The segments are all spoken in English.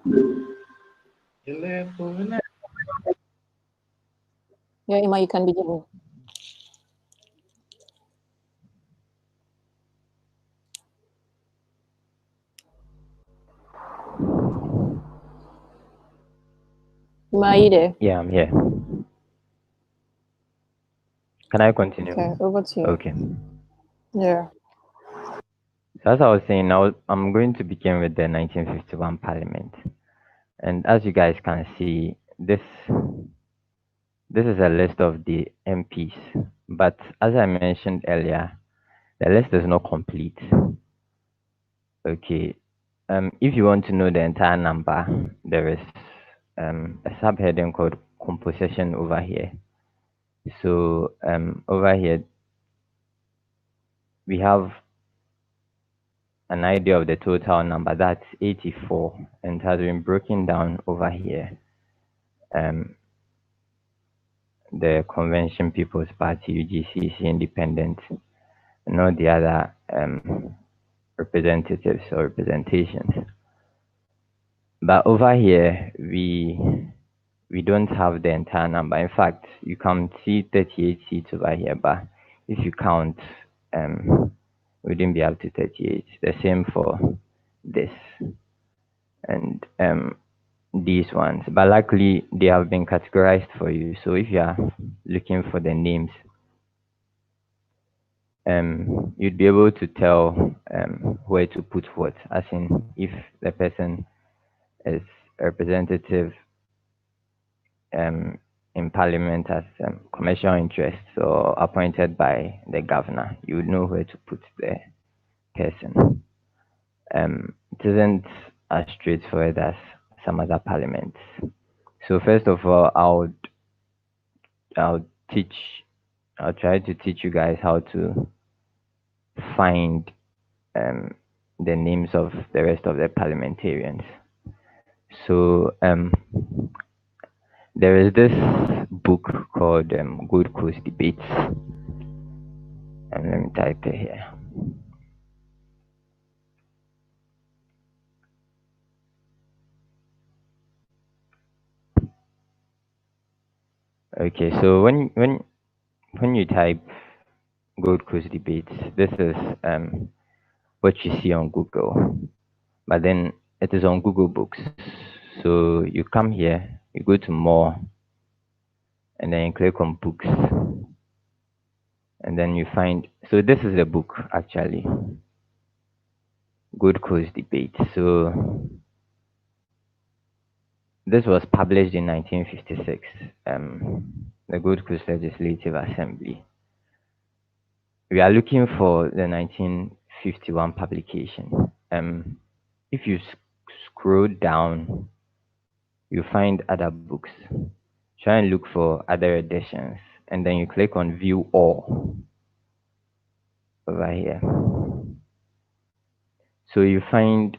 Yeah, Emma, you can begin. Emma, are you there? Yeah, I'm here. Can I continue? Okay, over to you. Okay. Yeah. So as I was saying, I'm going to begin with the 1951 Parliament. And as you guys can see, this is a list of the MPs. But as I mentioned earlier, the list is not complete. Okay. If you want to know the entire number, there is a subheading called composition over here. So over here we have an idea of the total number. That's 84, and it has been broken down over here. The Convention People's Party, UGCC, Independent, and all the other representatives or representations. But over here, we don't have the entire number. In fact, you can see 38 seats over here, but if you count, we wouldn't be up to 38. The same for this and these ones. But luckily, they have been categorized for you. So if you are looking for the names, you'd be able to tell where to put what, as in if the person is a representative in parliament as commercial interests or appointed by the governor, you would know where to put the person. It isn't as straightforward as some other parliaments. So first of all, I'll teach I'll try to teach you guys how to find the names of the rest of the parliamentarians. So there is this book called Gold Coast Debates, and let me type it here. Okay, so when you type Gold Coast Debates, this is what you see on Google, but then it is on Google Books. So you come here, you go to More, and then you click on Books, and then you find. So this is the book actually, Gold Coast Debate. So this was published in 1956, the Gold Coast Legislative Assembly. We are looking for the 1951 publication. If you scroll down, you find other books. Try and look for other editions, and then you click on View All over here. So you find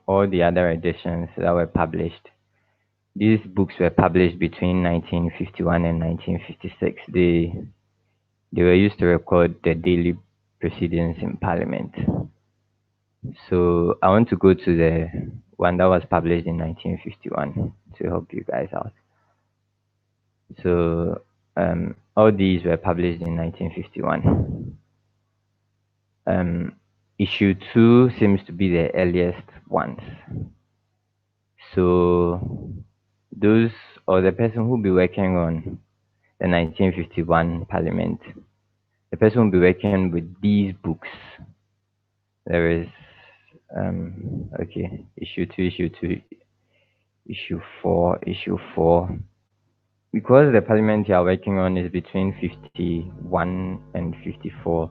all the other editions that were published. These books were published between 1951 and 1956. They were used to record the daily proceedings in Parliament. So I want to go to the one that was published in 1951 to help you guys out. So all these were published in 1951. Issue 2 seems to be the earliest ones. So those or the person who will be working on the 1951 Parliament, the person will be working with these books. There is okay, issue 2, issue 4, issue 4. Because the Parliament you are working on is between 51 and 54,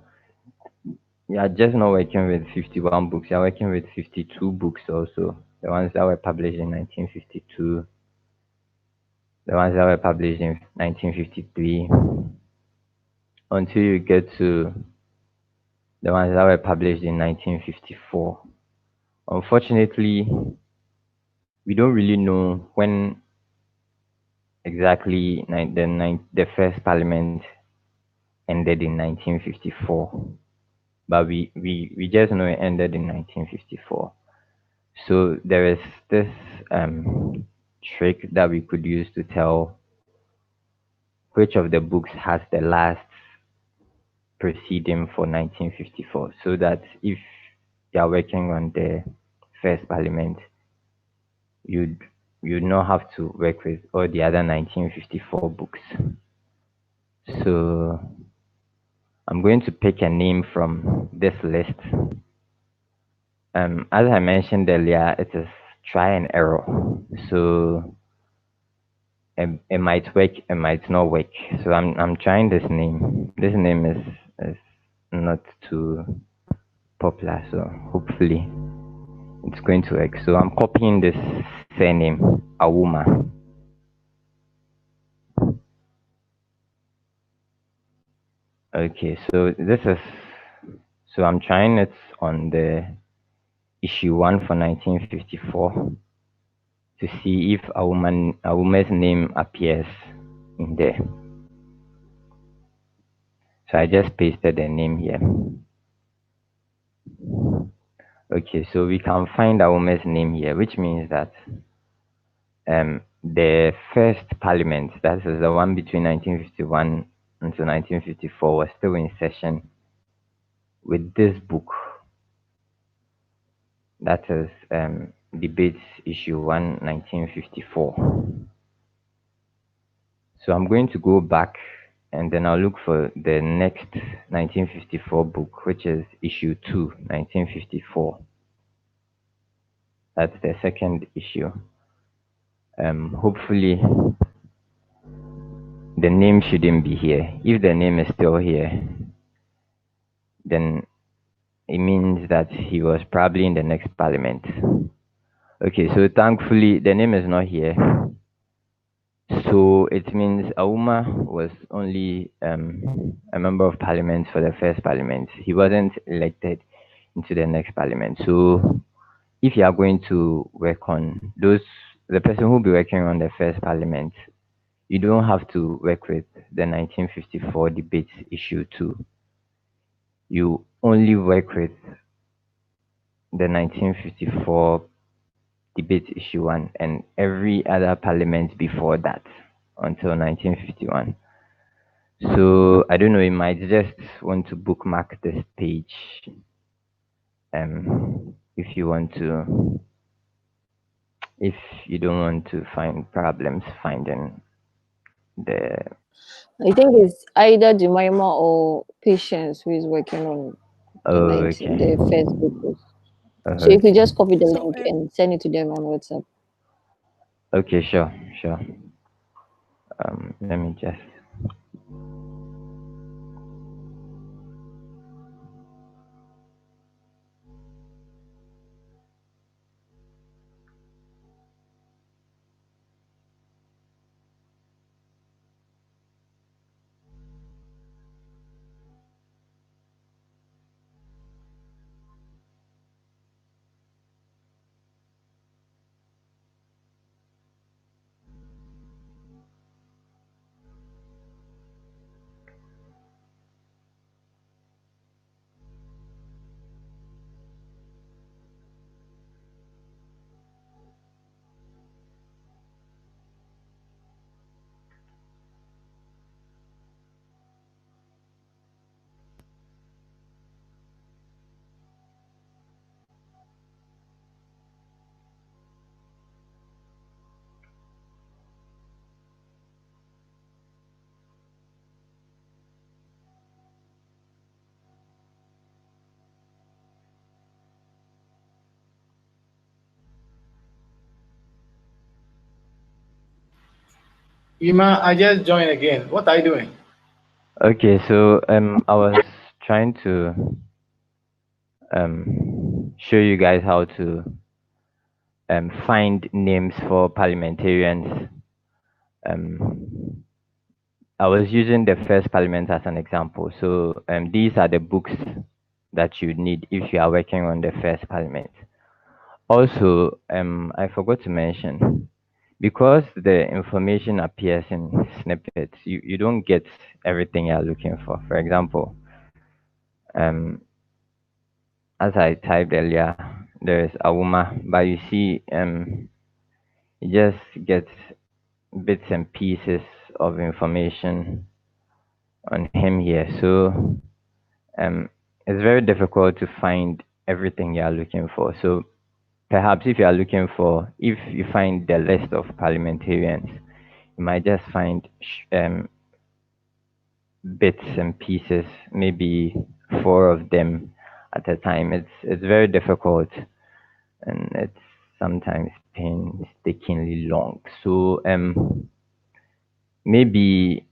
you are just not working with 51 books, you are working with 52 books also. The ones that were published in 1952, the ones that were published in 1953, until you get to the ones that were published in 1954. Unfortunately, we don't really know when exactly the first parliament ended in 1954, but we just know it ended in 1954. So there is this trick that we could use to tell which of the books has the last proceeding for 1954, so that if you are working on the first parliament, you'd not have to work with all the other 1954 books. So I'm going to pick a name from this list. As I mentioned earlier, it is try and error. So it might work, it might not work. So I'm trying this name. This name is not too popular, so hopefully it's going to work. So I'm copying this surname, Awuma. Okay, so I'm trying it on the issue 1 for 1954 to see if Awuma's name appears in there. So I just pasted the name here. Okay, so we can find Awuma's name here, which means that the first parliament, that is the one between 1951 until 1954, was still in session with this book. That is Debates Issue 1, 1954. So I'm going to go back and then I'll look for the next 1954 book, which is Issue 2, 1954. That's the second issue. Hopefully the name shouldn't be here. If the name is still here, then it means that he was probably in the next parliament. Okay, so thankfully the name is not here. So it means Auma was only a member of parliament for the first parliament. He wasn't elected into the next parliament. So if you are going to work on the person who will be working on the first parliament, you don't have to work with the 1954 debates issue 2. You only work with the 1954 debate issue 1 and every other parliament before that until 1951. So I don't know, you might just want to bookmark this page if you don't want to find problems finding the. I think it's either Jemima or Patience who is working on the first book. So if you just copy the link and send it to them on WhatsApp. Okay, sure. Let me just. Ima, I just joined again. What are you doing? Okay, so I was trying to show you guys how to find names for parliamentarians. I was using the first parliament as an example. So these are the books that you need if you are working on the first parliament. Also, I forgot to mention, because the information appears in snippets, you don't get everything you're looking for. For example, as I typed earlier, there is Awuma, but you see You just get bits and pieces of information on him here. So um, it's very difficult to find everything you are looking for. So perhaps if you are looking for, if you find the list of parliamentarians, you might just find bits and pieces, maybe four of them at a time. It's very difficult, and it's sometimes painstakingly long. So maybe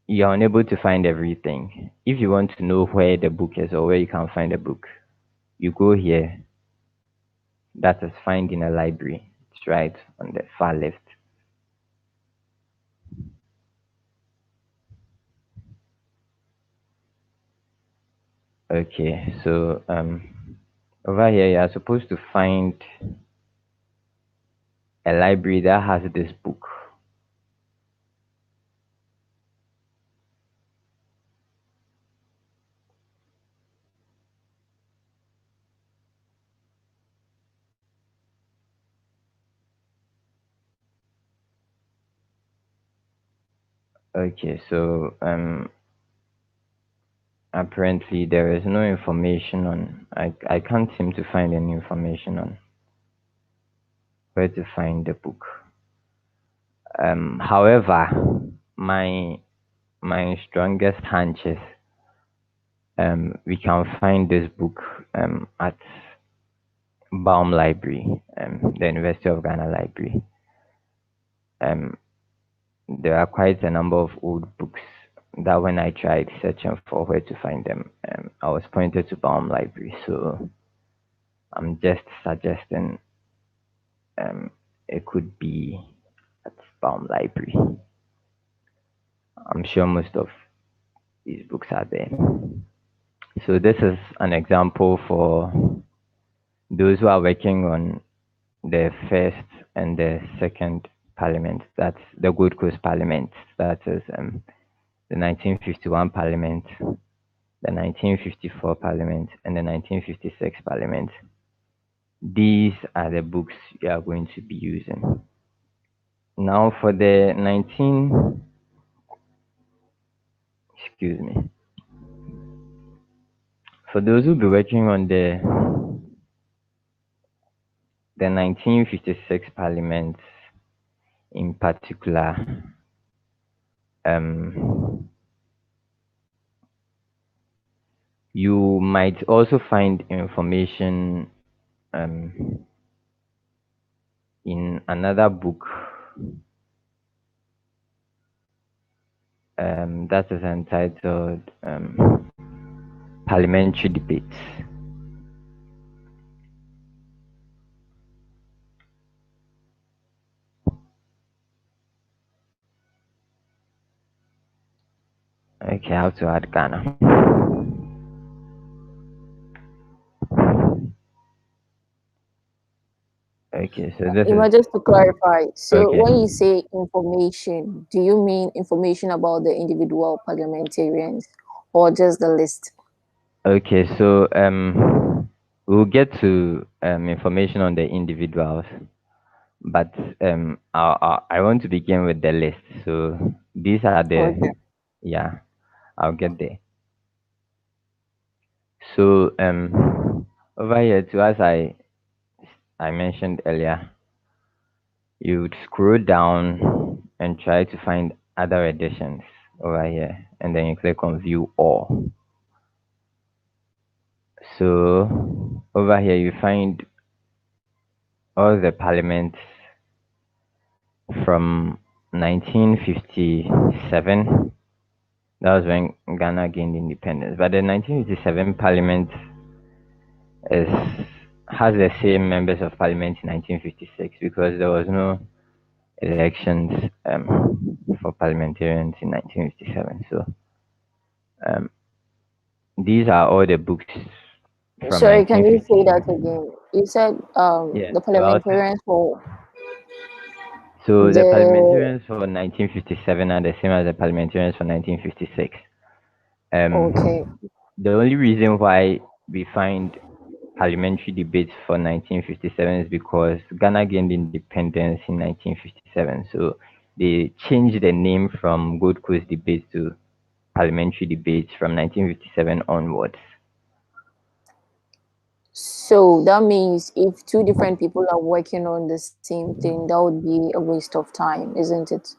you're unable to find everything. If you want to know where the book is or where you can find a book, you go here. That is find in a library. It's right on the far left. Okay, so over here you are supposed to find a library that has this book. Okay, so apparently there is no information on. I can't seem to find any information on where to find the book. However, my strongest hunch is we can find this book at Baum Library, the University of Ghana Library. Um, there are quite a number of old books that when I tried searching for where to find them, I was pointed to Baum Library. So I'm just suggesting it could be at Baum Library. I'm sure most of these books are there. So this is an example for those who are working on the first and the second parliament. That's the Gold Coast Parliament. That is the 1951 Parliament, the 1954 Parliament, and the 1956 Parliament. These are the books you are going to be using. Now for the excuse me, for those who will be working on the 1956 Parliament in particular, you might also find information in another book that is entitled Parliamentary Debates. Okay, how to add Ghana. Okay, so this is Just to clarify, so okay. when you say information, do you mean information about the individual parliamentarians or just the list? Okay, so we'll get to information on the individuals, but I want to begin with the list. So these are Okay. the yeah, I'll get there. So over here too, as I mentioned earlier, you would scroll down and try to find other editions over here, and then you click on View All. So over here you find all the parliaments from 1957. That was when Ghana gained independence. But the 1957 parliament is has the same members of parliament in 1956 because there was no elections for parliamentarians in 1957. So these are all the books from Sorry, can you say that 1957. again? You said Yeah. the So I'll say, parliamentarians for so the the parliamentarians for 1957 are the same as the parliamentarians for 1956. okay. The only reason why we find parliamentary debates for 1957 is because Ghana gained independence in 1957. So they changed the name from Gold Coast debates to parliamentary debates from 1957 onwards. So that means if two different people are working on the same thing, that would be a waste of time, isn't it?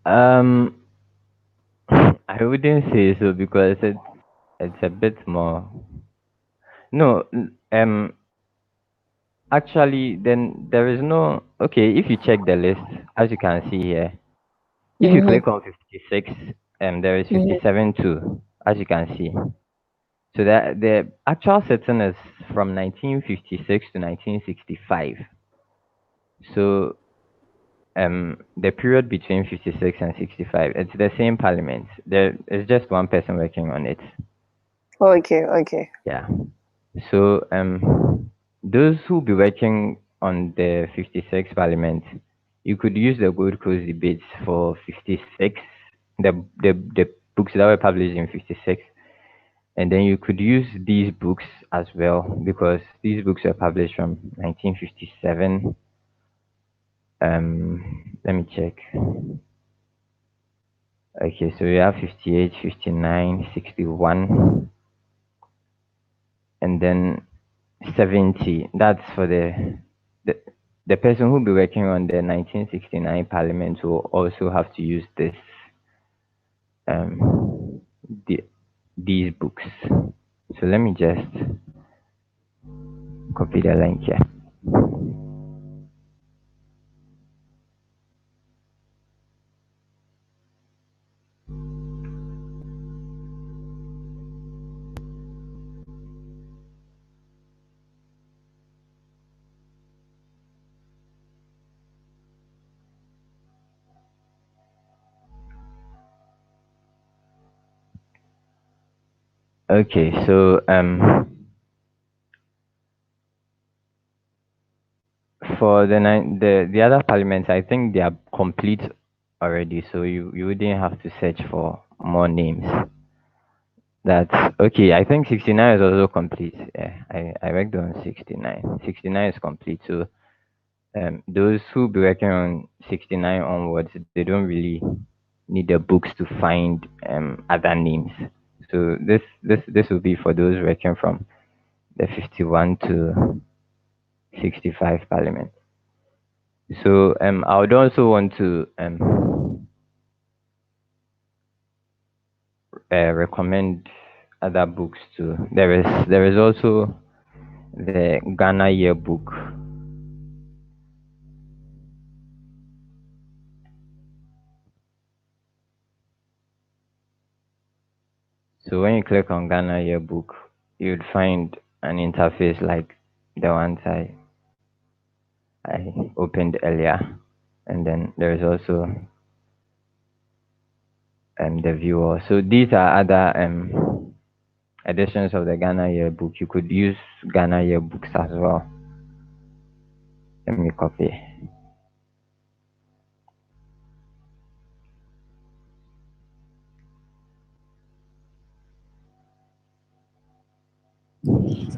Um, I wouldn't say so because it's a bit more. No, actually, then there is no. Okay, if you check the list, as you can see here, if you Mm-hmm. click on 56, there is Mm-hmm. 57 too, as you can see. So that the actual setting is from 1956 to 1965. So the period between 56 and 65, it's the same parliament. There is just one person working on it. Okay, okay. Yeah. So those who be working on the 56 parliament, you could use the Gold Coast debates for 56, the books that were published in 56, and then you could use these books as well because these books were published from 1957. Let me check. Okay, so we have 58, 59, 61, and then 70. That's for the the person who'll be working on the 1969 Parliament will also have to use this um the, these books. So let me just copy the link here. Okay, so for the other parliaments, I think they are complete already. So you wouldn't have to search for more names. That's okay. I think 69 is also complete. Yeah, I worked on 69. 69 is complete. So those who be working on 69 onwards, they don't really need the books to find other names. So this will be for those working from the 51 to 65 parliament. So I would also want to recommend other books too. There is also the Ghana Yearbook. So when you click on Ghana Yearbook, you'd find an interface like the ones I opened earlier, and then there is also the viewer. So these are other editions of the Ghana Yearbook. You could use Ghana Yearbooks as well. Let me copy.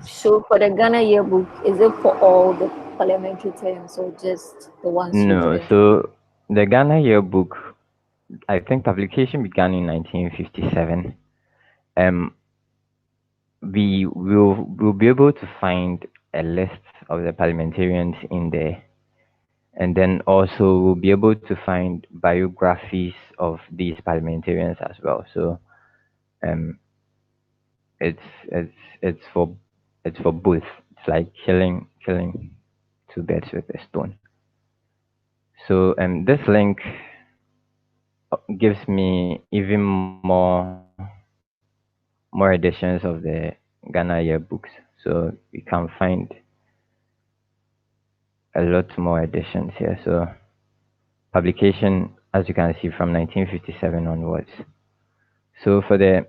So for the Ghana yearbook, is it for all the parliamentary terms or just the ones you No, didn't? so the Ghana Yearbook, I think publication began in 1957. Um, we'll be able to find a list of the parliamentarians in there, and then also we'll be able to find biographies of these parliamentarians as well. So um, it's it's it's for it's for both. It's like killing two birds with a stone. So this link gives me even more editions of the Ghana yearbooks. So we can find a lot more editions here. So publication, as you can see, from 1957 onwards. So for the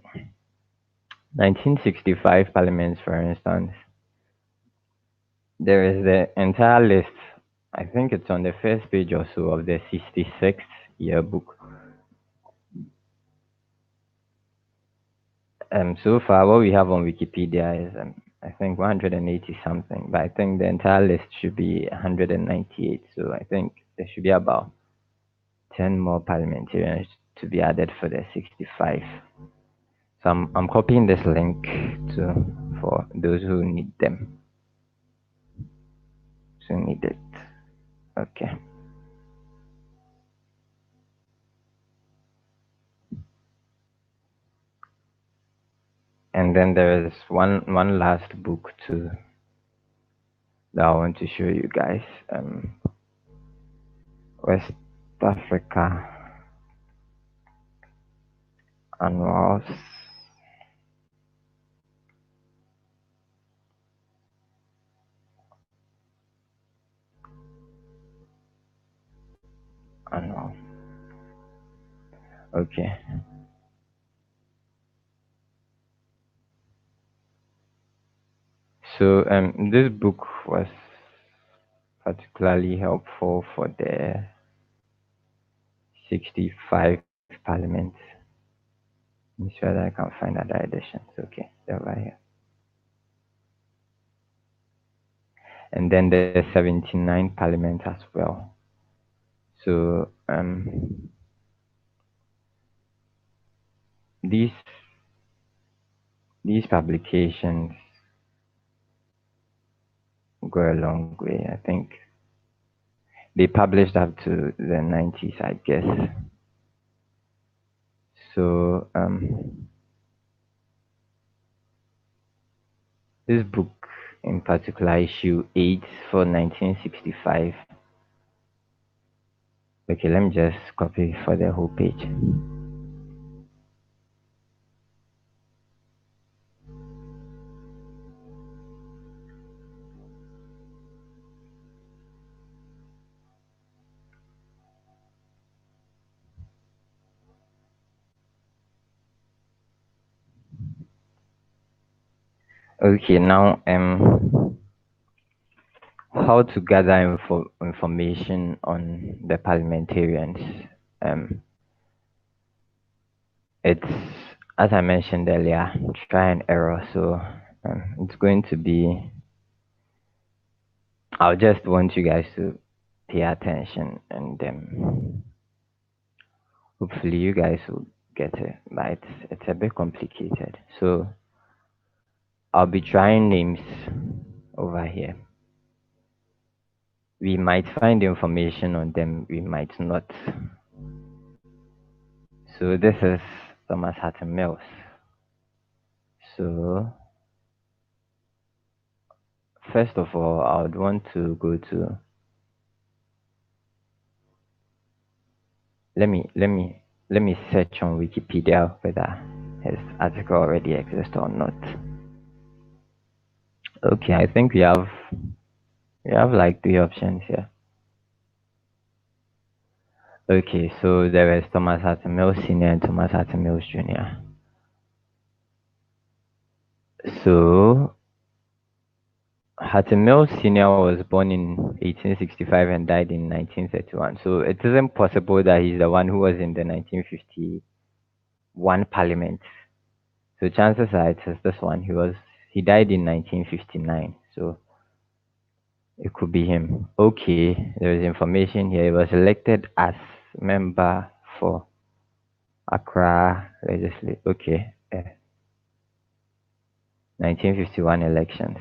1965 parliaments, for instance, there is the entire list. I think it's on the first page or so of the 66 yearbook. So far, what we have on Wikipedia is I think 180 something, but I think the entire list should be 198. So I think there should be about 10 more parliamentarians to be added for the 65. So I'm copying this link to for those who need them. So need it. Okay. And then there is one last book too that I want to show you guys. West Africa Annuals. Annual. Okay. So this book was particularly helpful for the 65 Parliament. I'm sure that I can find other editions. Okay, they're right here. And then the 79 Parliament as well. So these publications go a long way. I think they published up to the 90s, I guess. So this book in particular, issue 8 for 1965. Okay, let me just copy for the whole page. Okay, now how to gather information on the parliamentarians. It's, as I mentioned earlier, try and error. So it's going to be, I'll just want you guys to pay attention, and hopefully you guys will get it. But it's a bit complicated. So I'll be trying names over here. We might find information on them, we might not. So this is Thomas Hatton Mills. So first of all, I would want to go to, let me search on Wikipedia whether his article already exists or not. Okay, I think we have like 3 options here. Okay, so there is Thomas Hatton Mills Senior and Thomas Hatton Mills Jr. So Hatton Mills Senior was born in 1865 and died in 1931. So it isn't possible that he's the one who was in the 1951 Parliament. So chances are it is this one. He died in 1959. So it could be him. Okay, there is information here. He was elected as member for Accra Legislature. Okay, 1951 elections.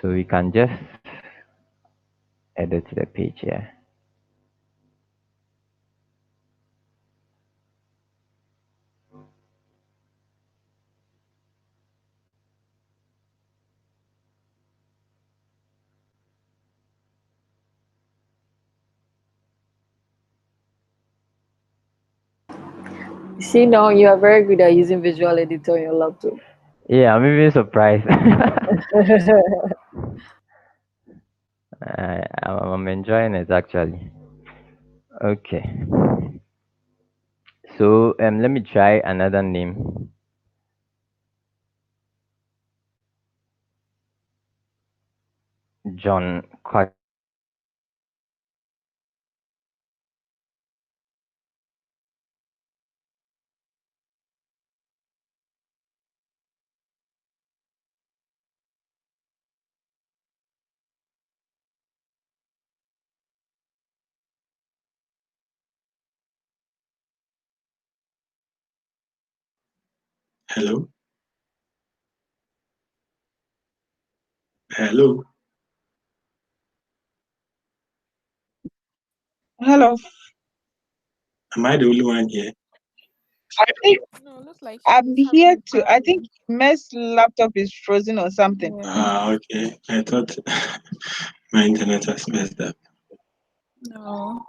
So we can just edit the page here. See now, you are very good at using visual editor on your laptop. Yeah, I'm even surprised. I'm enjoying it actually. Okay. So let me try another name. John Quack. Hello? Hello? Hello. Am I the only one here? I think No, looks like I'm she's here having a too. I think problem. Meg's laptop is frozen or something. Yeah. Okay. I thought my internet was messed up. No.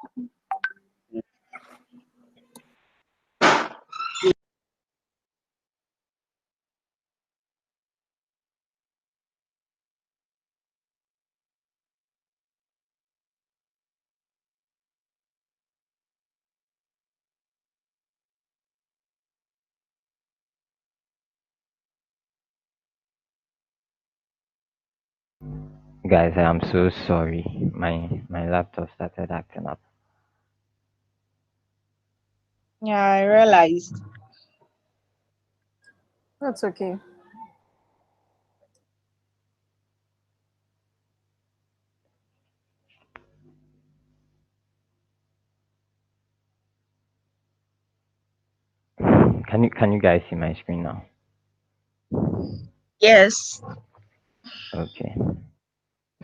Guys, I'm so sorry. My laptop started acting up. Yeah, I realized. That's okay. Can you guys see my screen now? Yes. Okay.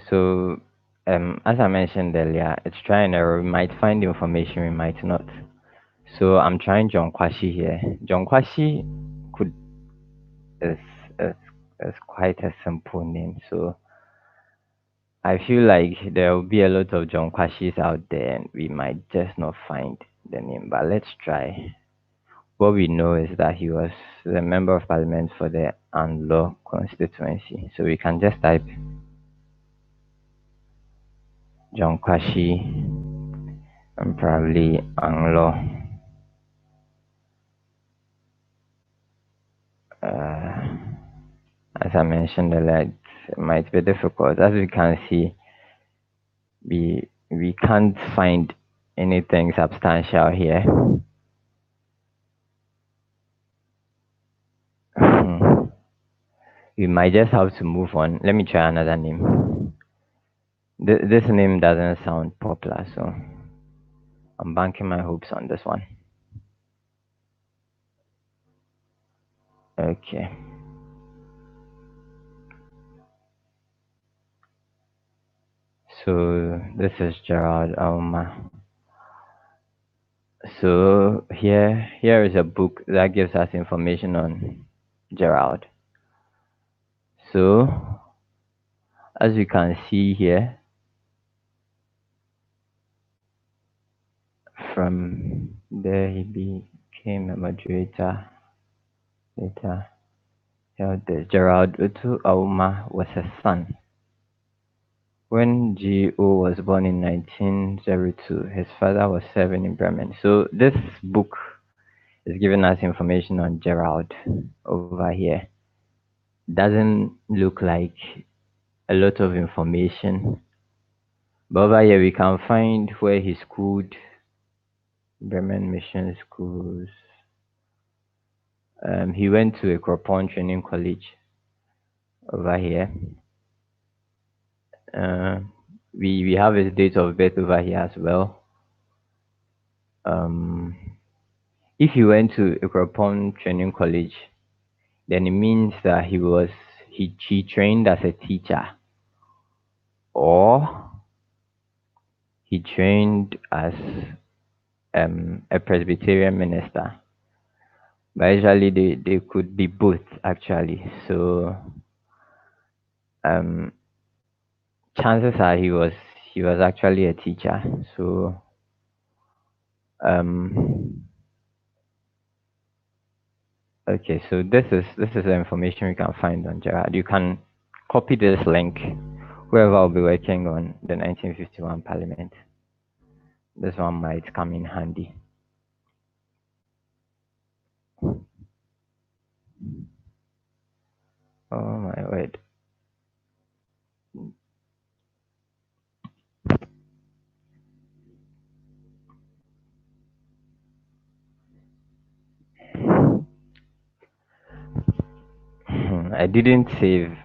So as I mentioned earlier, it's try and error. We might find information, we might not. So I'm trying John Kwashi here. John Kwashi could is is is quite a simple name. So I feel like there will be a lot of John Kwashis out there and we might just not find the name. But let's try. What we know is that he was the member of parliament for the Anglo constituency. So we can just type John Kwashi and probably Anglo. As I mentioned earlier, it might be difficult. As we can see, we can't find anything substantial here. We might just have to move on. Let me try another name. This name doesn't sound popular, so I'm banking my hopes on this one. Okay. So this is Gerald Alma. So here is a book that gives us information on Gerald. So as you can see here, from there he became a moderator. Later held this. Gerald Utu Auma was a son. When G.O. was born in 1902, his father was serving in Bremen. So this book is giving us information on Gerald over here. Doesn't look like a lot of information, but over here we can find where he schooled, Bremen Mission Schools. He went to a Cropon Training College over here. We have his date of birth over here as well. If he went to Cropon Training College, then it means that he trained as a teacher, or he trained as a Presbyterian minister. But actually they could be both actually. So chances are he was actually a teacher. So okay, so this is the information we can find on Gerard. You can copy this link whoever will be working on the 1951 Parliament. This one might come in handy. Oh my word. I didn't save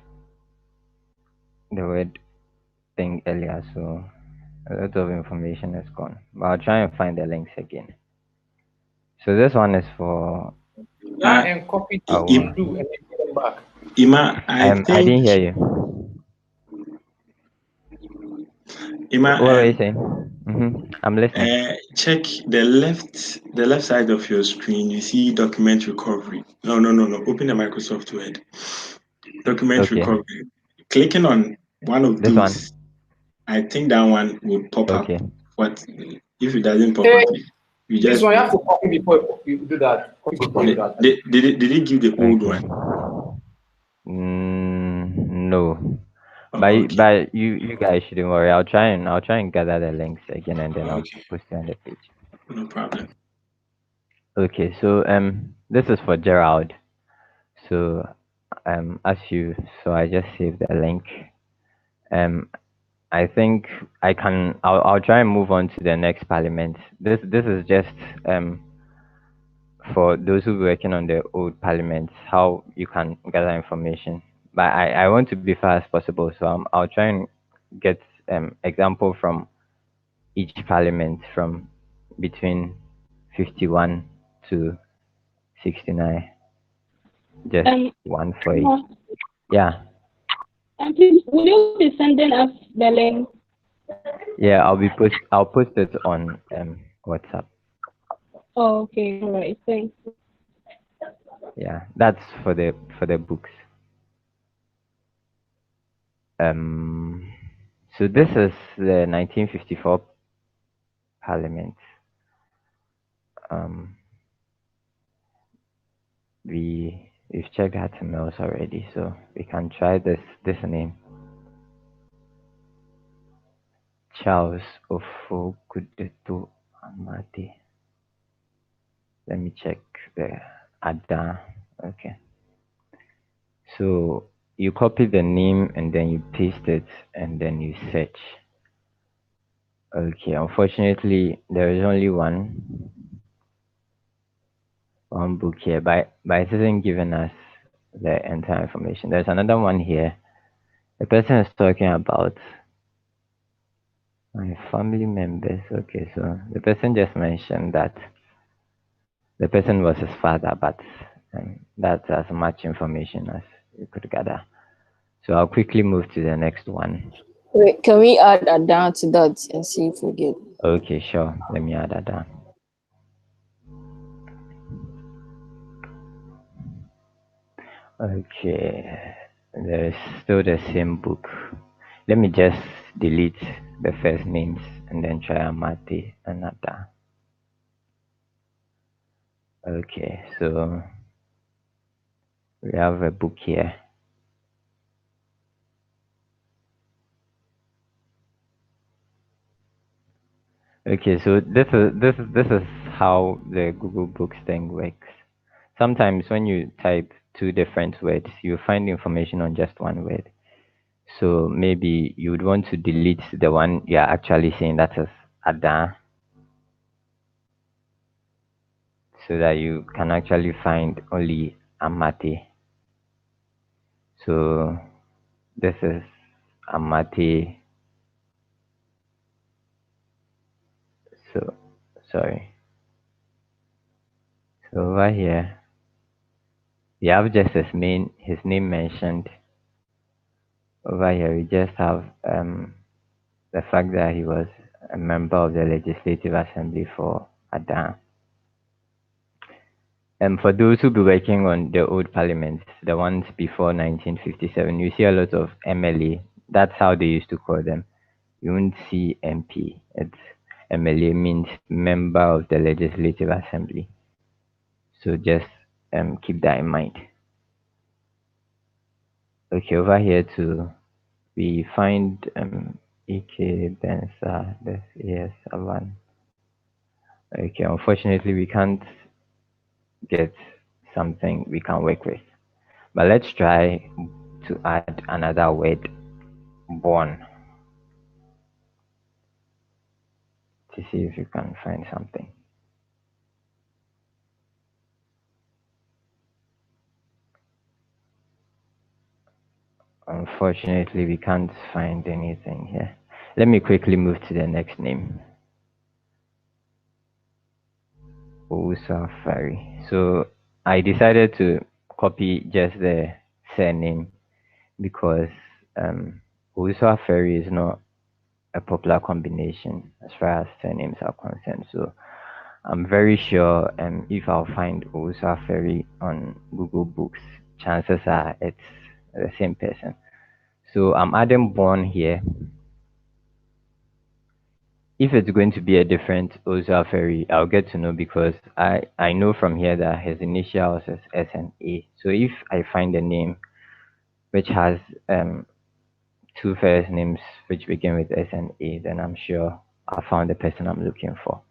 the word thing earlier, so a lot of information is gone. But I'll try and find the links again. So this one is for Yeah, and copy I the won't. blue and then give them back. Ima, I I think didn't hear you. Ima, What were you saying? I'm listening. check the left side of your screen. You see document recovery. No. Open the Microsoft Word. Document Okay. recovery. Clicking on one of This one. those, I think that one will pop Okay. up. What if it doesn't pop Hey, up? You this just one you have to copy before you do that. Copy before you do that. did it give the old Okay. one? No. Oh, okay. But you guys shouldn't worry. I'll try and gather the links again and then I'll Okay, post it on the page. no problem. Okay, so this is for Gerald. So as you so I just saved the link. I think I'll try and move on to the next parliament. This is just for those who are working on the old parliaments, how you can gather information. But I want to be fast as possible, so I'll try and get example from each parliament from between 51 to 69. Just one for each. Yeah. Please, will you be sending us the link? Yeah, I'll post it on WhatsApp. Oh, okay, all right, thanks. Yeah, that's for the books. So this is the 1954 Parliament. We've checked HTMLs already, so we can try this name. Charles Ofokudeto Amade. Let me check the Ada. Okay. So you copy the name and then you paste it and then you search. Okay, unfortunately there is only one book here, but it isn't giving us the entire information. There's another one here. The person is talking about my family members. Okay, so the person just mentioned that the person was his father, but that's as much information as you could gather. So I'll quickly move to the next one. Wait, can we add a down to that and see if we get? Okay, sure. Let me add that down. Okay, there's still the same book. Let me just delete the first names and then try Amati and Ada. Okay, so we have a book here. Okay, so this is how the Google Books thing works. Sometimes when you type two different words, you find information on just one word. So maybe you would want to delete the one you're actually saying, that is Ada, so that you can actually find only Amate. So this is Amate. So sorry. So over here we have just his name mentioned. Over here we just have the fact that he was a member of the Legislative Assembly for Ada. And for those who be working on the old parliaments, the ones before 1957, you see a lot of MLA. That's how they used to call them. You won't see MP. It's MLA means member of the Legislative Assembly. So just keep that in mind. Okay, over here too, we find EK Bensa, this ES1. Okay, unfortunately we can't get something we can work with. But let's try to add another word, born, to see if you can find something. Unfortunately, we can't find anything here. Let me quickly move to the next name. Usafari. So I decided to copy just the surname because Owusu Ferry is not a popular combination as far as surnames are concerned. So I'm very sure if I'll find Owusu Ferry on Google Books, chances are it's the same person. So I'm adding born here. If it's going to be a different Owusu Ferry, I'll get to know because I know from here that his initials is S and A. So if I find a name which has two first names which begin with S and A, then I'm sure I found the person I'm looking for.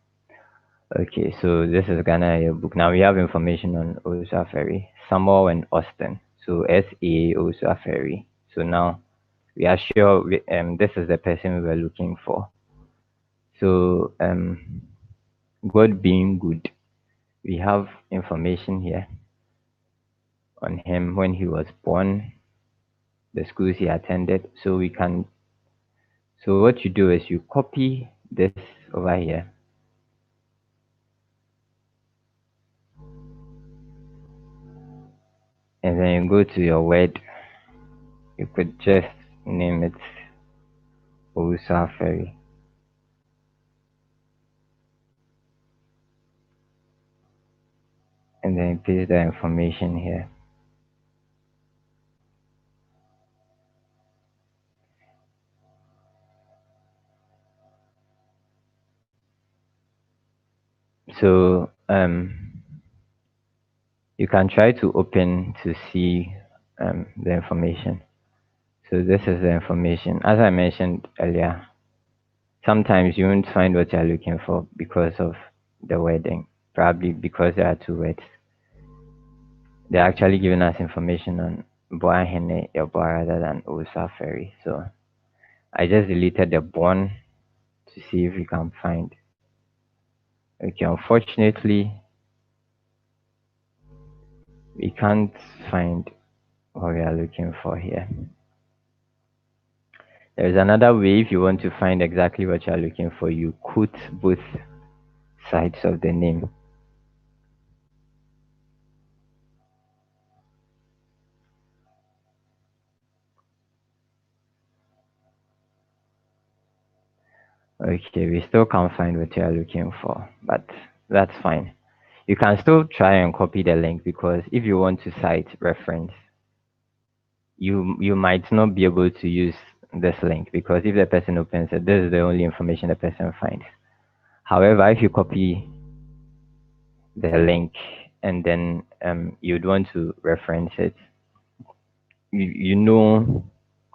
Okay, so this is Ghana book. Now we have information on Owusu Ferry, Samuel and Austin. So S.A. Owusu Ferry. So now we are sure this is the person we were looking for. So God being good, we have information here on him when he was born, the schools he attended. So we can. So what you do is you copy this over here. And then you go to your word. You could just name it Owusu Ferry. And then paste the information here. So you can try to open to see the information. So this is the information. As I mentioned earlier, sometimes you won't find what you're looking for because of the wording, probably because there are two words. They're actually giving us information on Boahene Yeboah rather than Owusu Ferry. So I just deleted the born to see if we can find. Okay, unfortunately, we can't find what we are looking for here. There's another way. If you want to find exactly what you're looking for, you quote both sides of the name. Okay, we still can't find what you're looking for, but that's fine. You can still try and copy the link because if you want to cite reference, you might not be able to use this link because if the person opens it, this is the only information the person finds. However, if you copy the link and then you'd want to reference it, you know,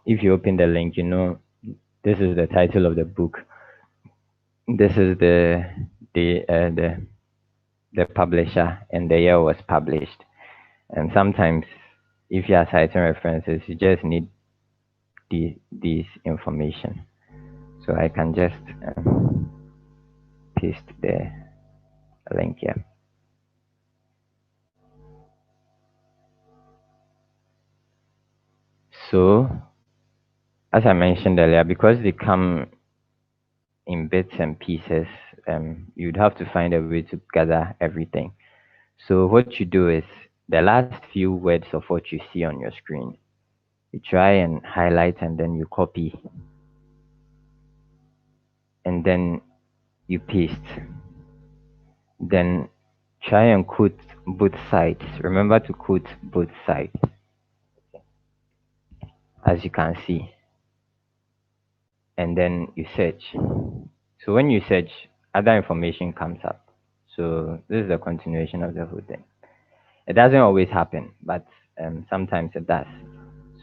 if you open the link, you know, this is the title of the book. This is the publisher and the year it was published. And sometimes, if you are citing references, you just need this information. So I can just paste the link here. So, as I mentioned earlier, because they come in bits and pieces, you'd have to find a way to gather everything. So what you do is the last few words of what you see on your screen, you try and highlight and then you copy and then you paste. Then try and quote both sides. Remember to quote both sides, as you can see. And then you search. So when you search, other information comes up. So this is the continuation of the whole thing. It doesn't always happen, but sometimes it does.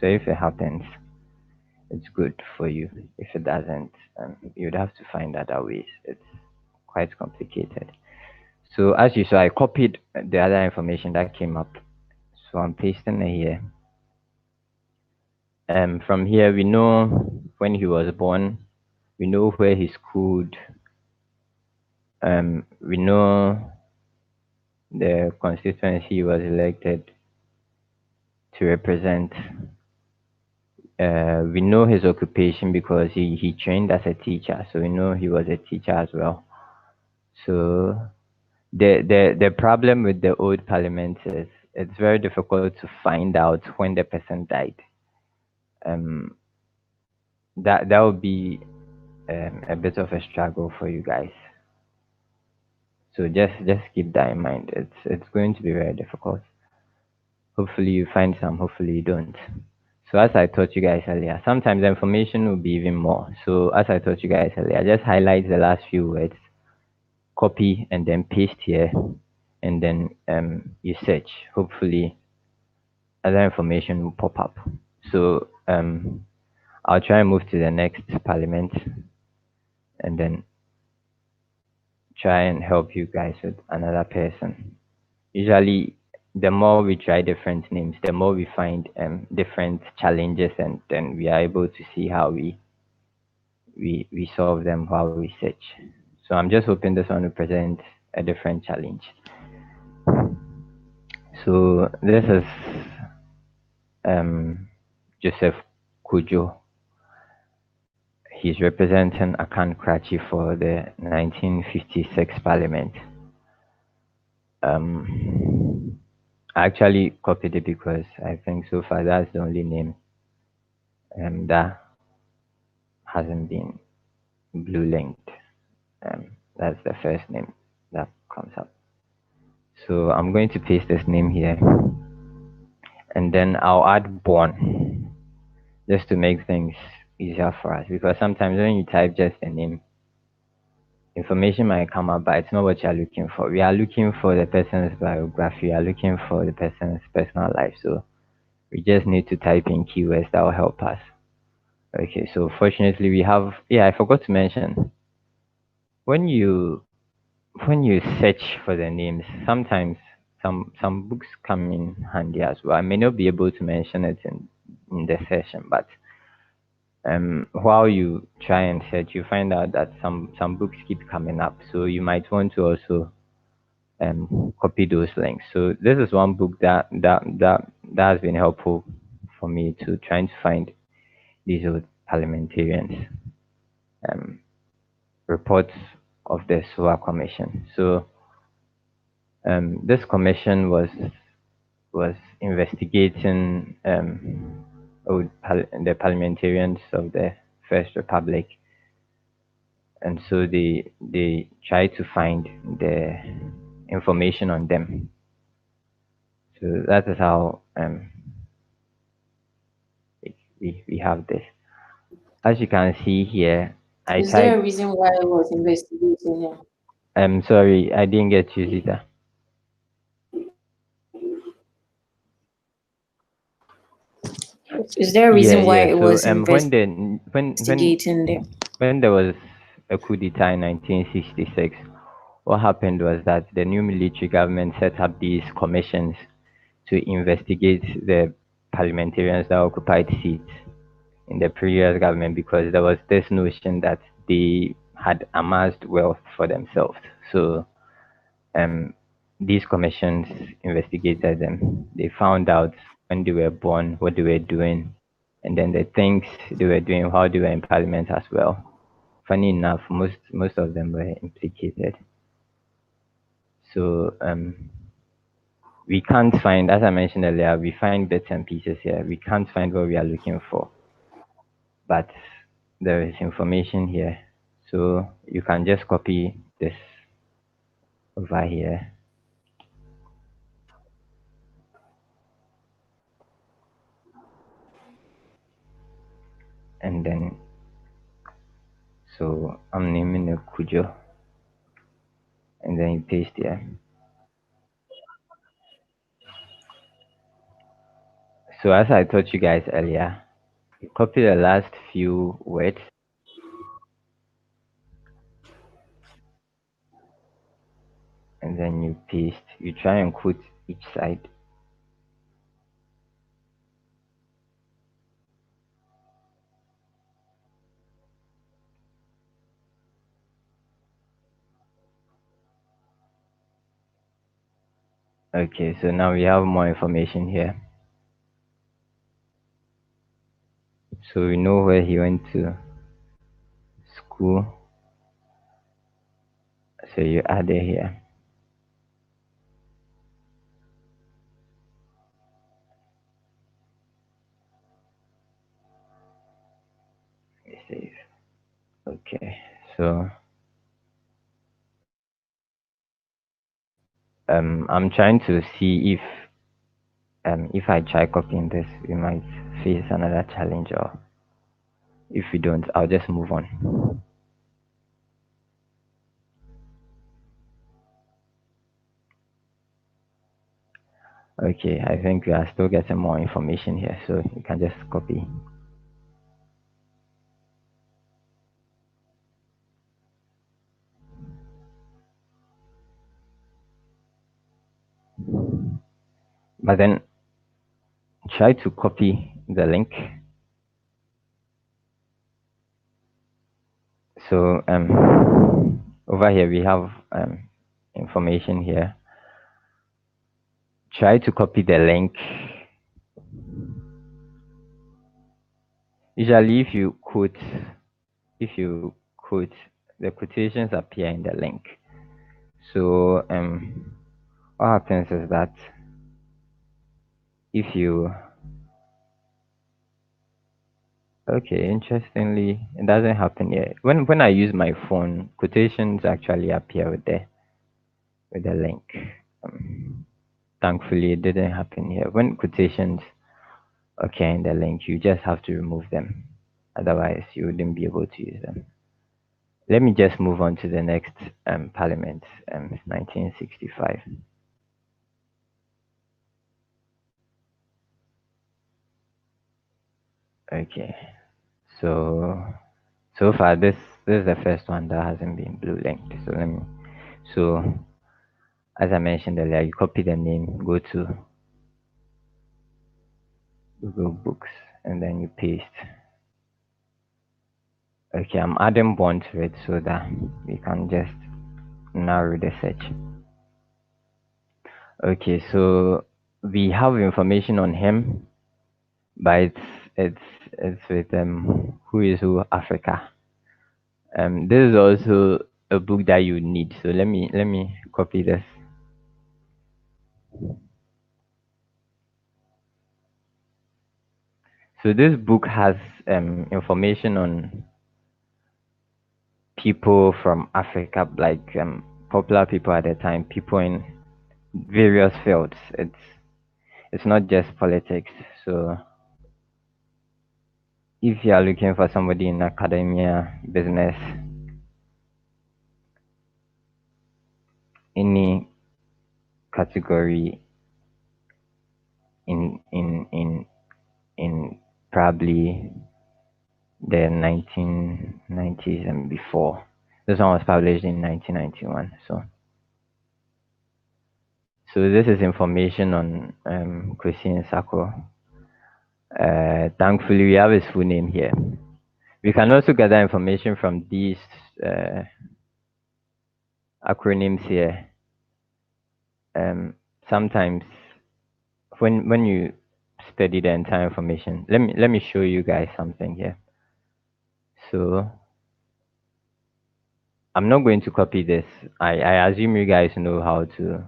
So if it happens, it's good for you. If it doesn't, you'd have to find other ways. It's quite complicated. So as you saw, I copied the other information that came up. So I'm pasting it here. From here, we know when he was born. We know where he schooled. We know the constituency he was elected to represent. We know his occupation because he trained as a teacher, so we know he was a teacher as well. So the problem with the old parliament is it's very difficult to find out when the person died. Um, that would be a bit of a struggle for you guys. So just keep that in mind. It's going to be very difficult. Hopefully you find some. Hopefully you don't. So as I taught you guys earlier, sometimes the information will be even more. So as I taught you guys earlier, just highlight the last few words, copy and then paste here, and then you search. Hopefully other information will pop up. So I'll try and move to the next parliament and then try and help you guys with another person. Usually, the more we try different names, the more we find different challenges, and then we are able to see how we solve them while we search. So I'm just hoping this one will present a different challenge. So this is Joseph Kujo. He's representing Akan Karachi for the 1956 Parliament. I actually copied it because I think so far that's the only name that hasn't been blue linked. That's the first name that comes up. So I'm going to paste this name here, and then I'll add born just to make things easier for us, because sometimes when you type just a name, information might come up, but it's not what you're looking for. We are looking for the person's biography, we are looking for the person's personal life. So we just need to type in keywords that will help us. Okay, so fortunately we have, I forgot to mention, when you search for the names, sometimes some books come in handy as well. I may not be able to mention it in the session, but while you try and search, you find out that some books keep coming up. So you might want to also copy those links. So this is one book that has been helpful for me to trying to find these old parliamentarians reports of the SOA Commission. So this commission was investigating the parliamentarians of the First Republic, and so they tried to find the information on them. So that is how we have this. As you can see here, Is there a reason why I was investigating him? I'm sorry, I didn't get you, Zita. Is there a reason why Yeah. it So was investigating them? when there was a coup d'etat in 1966, what happened was that the new military government set up these commissions to investigate the parliamentarians that occupied seats in the previous government, because there was this notion that they had amassed wealth for themselves. So these commissions investigated them. They found out when they were born, what they were doing, and then the things they were doing while they were in parliament as well. Funny enough, most of them were implicated. So we can't find, as I mentioned earlier, we find bits and pieces here. We can't find what we are looking for, but there is information here. So you can just copy this over here. And then, so I'm naming it Kujo. And then you paste here. So as I taught you guys earlier, you copy the last few words and then you paste. You try and quote each side. Okay, so now we have more information here. So we know where he went to school. So you add it here. Okay, so I'm trying to see if I try copying this, we might face another challenge, or if we don't, I'll just move on. Okay, I think we are still getting more information here, so you can just copy. But then try to copy the link. So over here we have information here. Try to copy the link. Usually if you quote, the quotations appear in the link. So what happens is that if you, okay, interestingly, it doesn't happen here. When I use my phone, quotations actually appear with the link. Thankfully, it didn't happen here. When quotations occur in the link, you just have to remove them. Otherwise, you wouldn't be able to use them. Let me just move on to the next parliament, 1965. Okay, so far this is the first one that hasn't been blue linked. So as I mentioned earlier, you copy the name, go to Google Books, and then you paste. Okay, I'm adding bond to it so that we can just narrow the search. Okay, so we have information on him, but it's with Who is Who Africa. This is also a book that you need. So let me copy this. So this book has information on people from Africa, like popular people at the time, people in various fields. It's not just politics. So if you are looking for somebody in academia, business, any category in probably the 1990s and before. This one was published in 1991. So this is information on Christine Sacco. Thankfully, we have his full name here. We can also gather information from these acronyms here. Sometimes when you study the entire information, let me show you guys something here. So I'm not going to copy this. I assume you guys know how to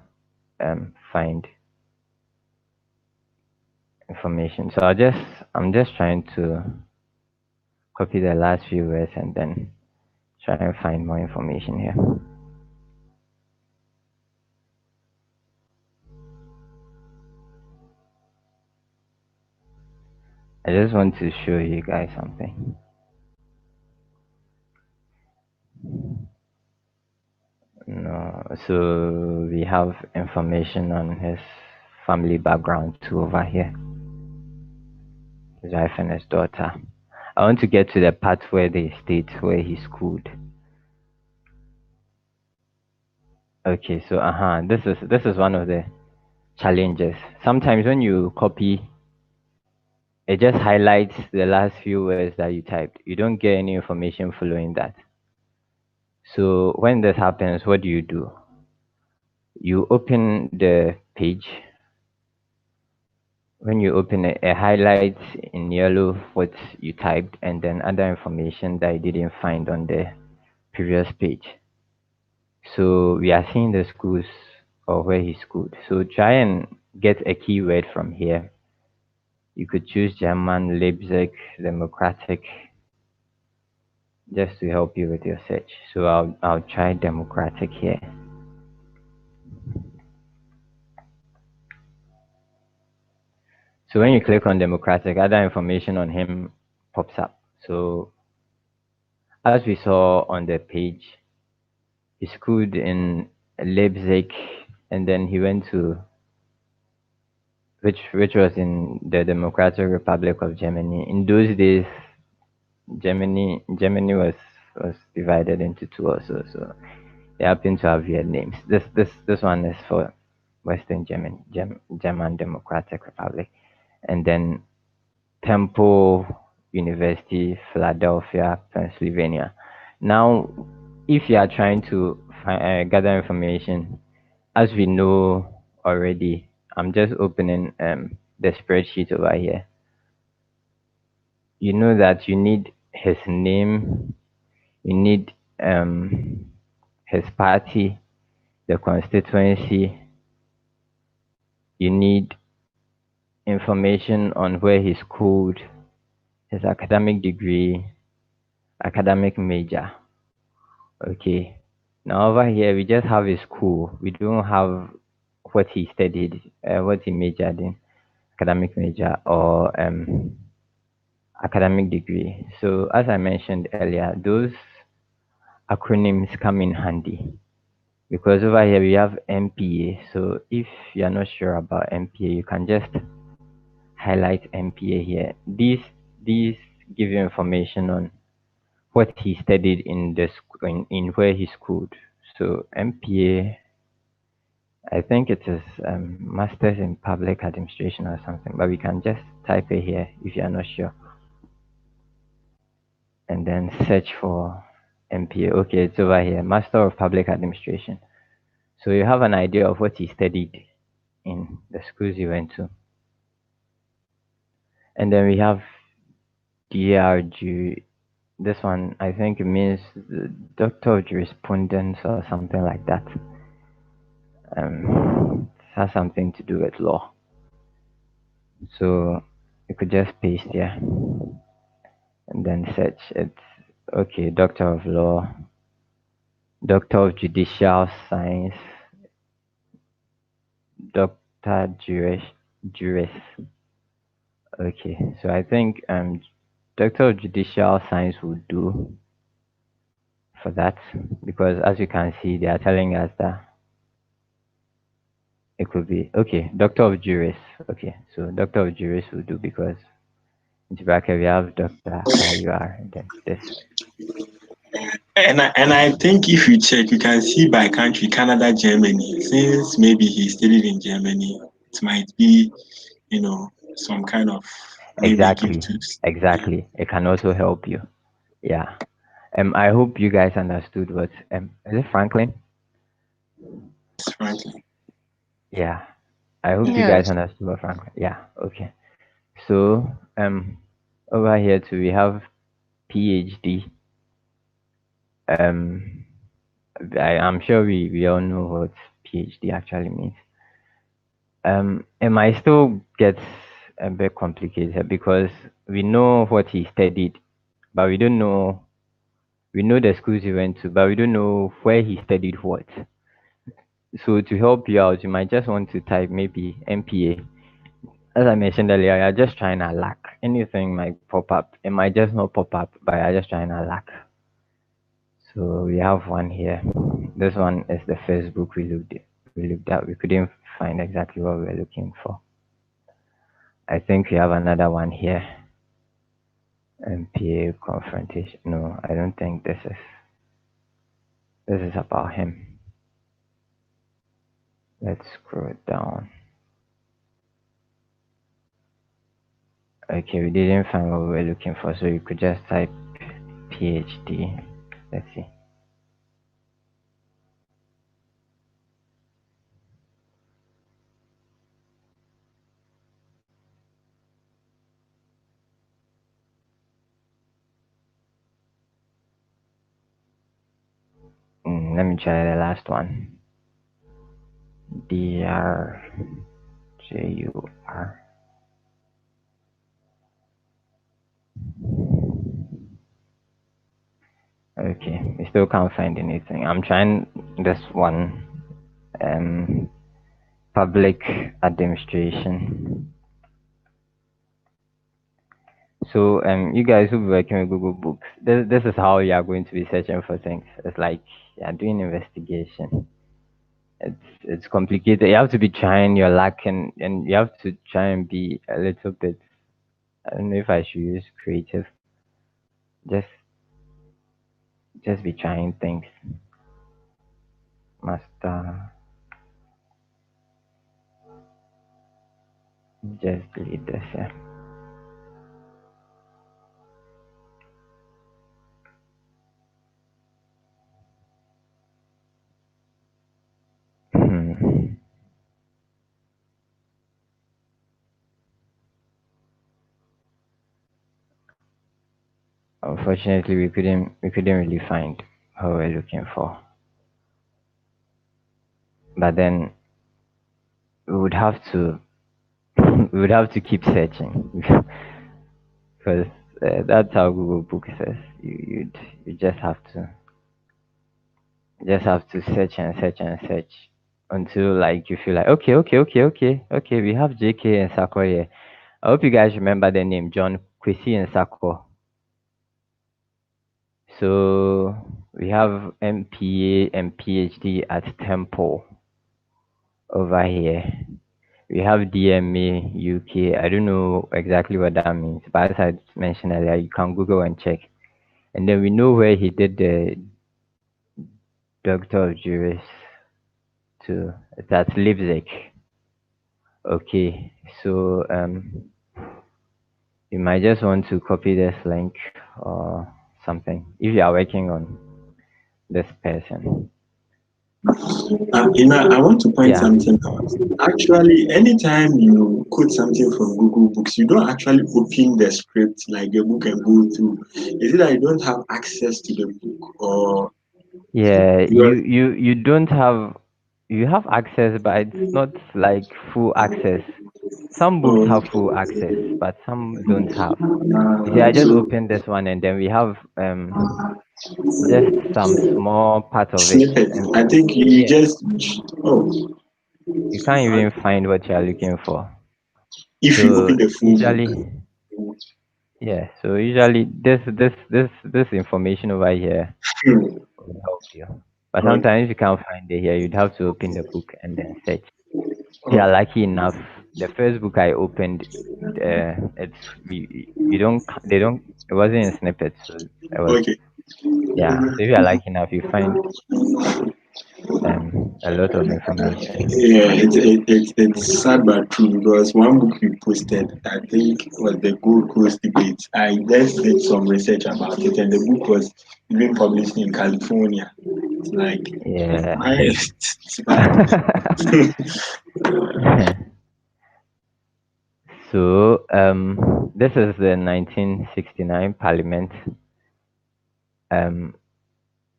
find information. So I'm just trying to copy the last few words and then try and find more information here. I just want to show you guys something. No, so we have information on his family background too over here. His wife and his daughter. I want to get to the part where they state where he schooled. Okay, so this is one of the challenges. Sometimes when you copy, it just highlights the last few words that you typed. You don't get any information following that. So when this happens, what do? You open the page. When you open it, it highlights in yellow what you typed and then other information that you didn't find on the previous page. So we are seeing the schools or where he schooled. So try and get a keyword from here. You could choose German, Leipzig, Democratic, just to help you with your search. So I'll try democratic here. So when you click on democratic, other information on him pops up. So as we saw on the page, he schooled in Leipzig, and then he went to which was in the Democratic Republic of Germany. In those days, Germany was divided into two also. So they happen to have weird names. This one is for Western Germany, German Democratic Republic, and then Temple University, Philadelphia, Pennsylvania. Now, if you are trying to gather information, as we know already, I'm just opening the spreadsheet over here. You know that you need his name, you need his party, the constituency, you need information on where he schooled, his academic degree, academic major. Okay. Now over here we just have his school. We don't have what he studied, what he majored in, academic major or academic degree. So as I mentioned earlier, those acronyms come in handy because over here we have MPA. So if you're not sure about MPA, you can just highlight MPA here. These give you information on what he studied in the in where he schooled. So MPA, I think it is Masters in Public Administration or something, but we can just type it here if you are not sure, and then search for MPA. Okay, it's over here, Master of Public Administration. So you have an idea of what he studied in the schools he went to. And then we have DRG. This one, I think it means Doctor of Jurisprudence or something like that. It has something to do with law. So you could just paste here and then search. It's okay, Doctor of Law, Doctor of Judicial Science, Doctor Juris. Okay, so I think Doctor of Judicial Science will do for that, because as you can see, they are telling us that it could be okay. Doctor of Juris. Okay, so Doctor of Juris will do, because in bracket we have Doctor IUR and then this. And I think if you check, you can see by country, Canada, Germany. Since maybe he studied in Germany, it might be, some kind of maybe give to. Exactly. It can also help you. Yeah. I hope you guys understood what is it Franklin? Franklin. Yeah. I hope you guys understood what Franklin. Yeah. Okay. So over here too we have PhD. I'm sure we all know what PhD actually means. It might still get a bit complicated because we know what he studied, but we don't know. We know the schools he went to, but we don't know where he studied what. So to help you out, you might just want to type maybe MPA. As I mentioned earlier, you're just trying to luck. Anything might pop up. It might just not pop up, but you're just trying to luck. So we have one here. This one is the Facebook we looked at. We couldn't find exactly what we were looking for. I think we have another one here. MPA confrontation. No, I don't think this is about him. Let's scroll down. Okay, we didn't find what we were looking for, so you could just type PhD. Let's see. Let me try the last one. DRJUR. Okay, we still can't find anything. I'm trying this one. Um, public administration. So you guys will be working with Google Books. This is how you are going to be searching for things. It's like you are doing investigation. It's complicated. You have to be trying your luck, and you have to try and be a little bit. I don't know if I should use creative. Just just be trying things. Master. Just delete this. Yeah. Hmm. Unfortunately, we couldn't really find what we're looking for. But then we would have to we would have to keep searching because that's how Google Book says. You just have to search and search and search until like you feel like okay. We have JK and Sako here. I hope you guys remember the name John Kwesi and Sako. So we have MPA and PhD at Temple over here. We have DMA UK. I don't know exactly what that means, but as I mentioned earlier, you can Google and check. And then we know where he did the Doctor of Juris to. That's Leipzig. Okay, so you might just want to copy this link or something if you are working on this person. I want to point something out. Actually, anytime you quote something from Google Books, you don't actually open the script like the book and go through. Is it that you don't have access to the book, or Yeah, you you don't have you have access, but it's not like full access. Some books or have full access, but some don't have. You see, I just so opened this one, and then we have just some small part of it, snippets? and I think you yeah, just you can't even find what you are looking for. if you So open the full usually, book. yeah. So usually, this information over here Hmm. will help you. But Okay. sometimes you can't find it here. You'd have to open the book and then search. If you are Okay. lucky enough, the first book I opened, it's you don't they don't it wasn't in snippets, so it was Okay. yeah. So if you are lucky enough, you find a lot of information. Yeah, it's sad but true because one book you posted, I think was the Gold Coast debate. I just did some research about it, and the book was even published in California. It's like, Yeah. why it's bad. So this is the 1969 Parliament. Um,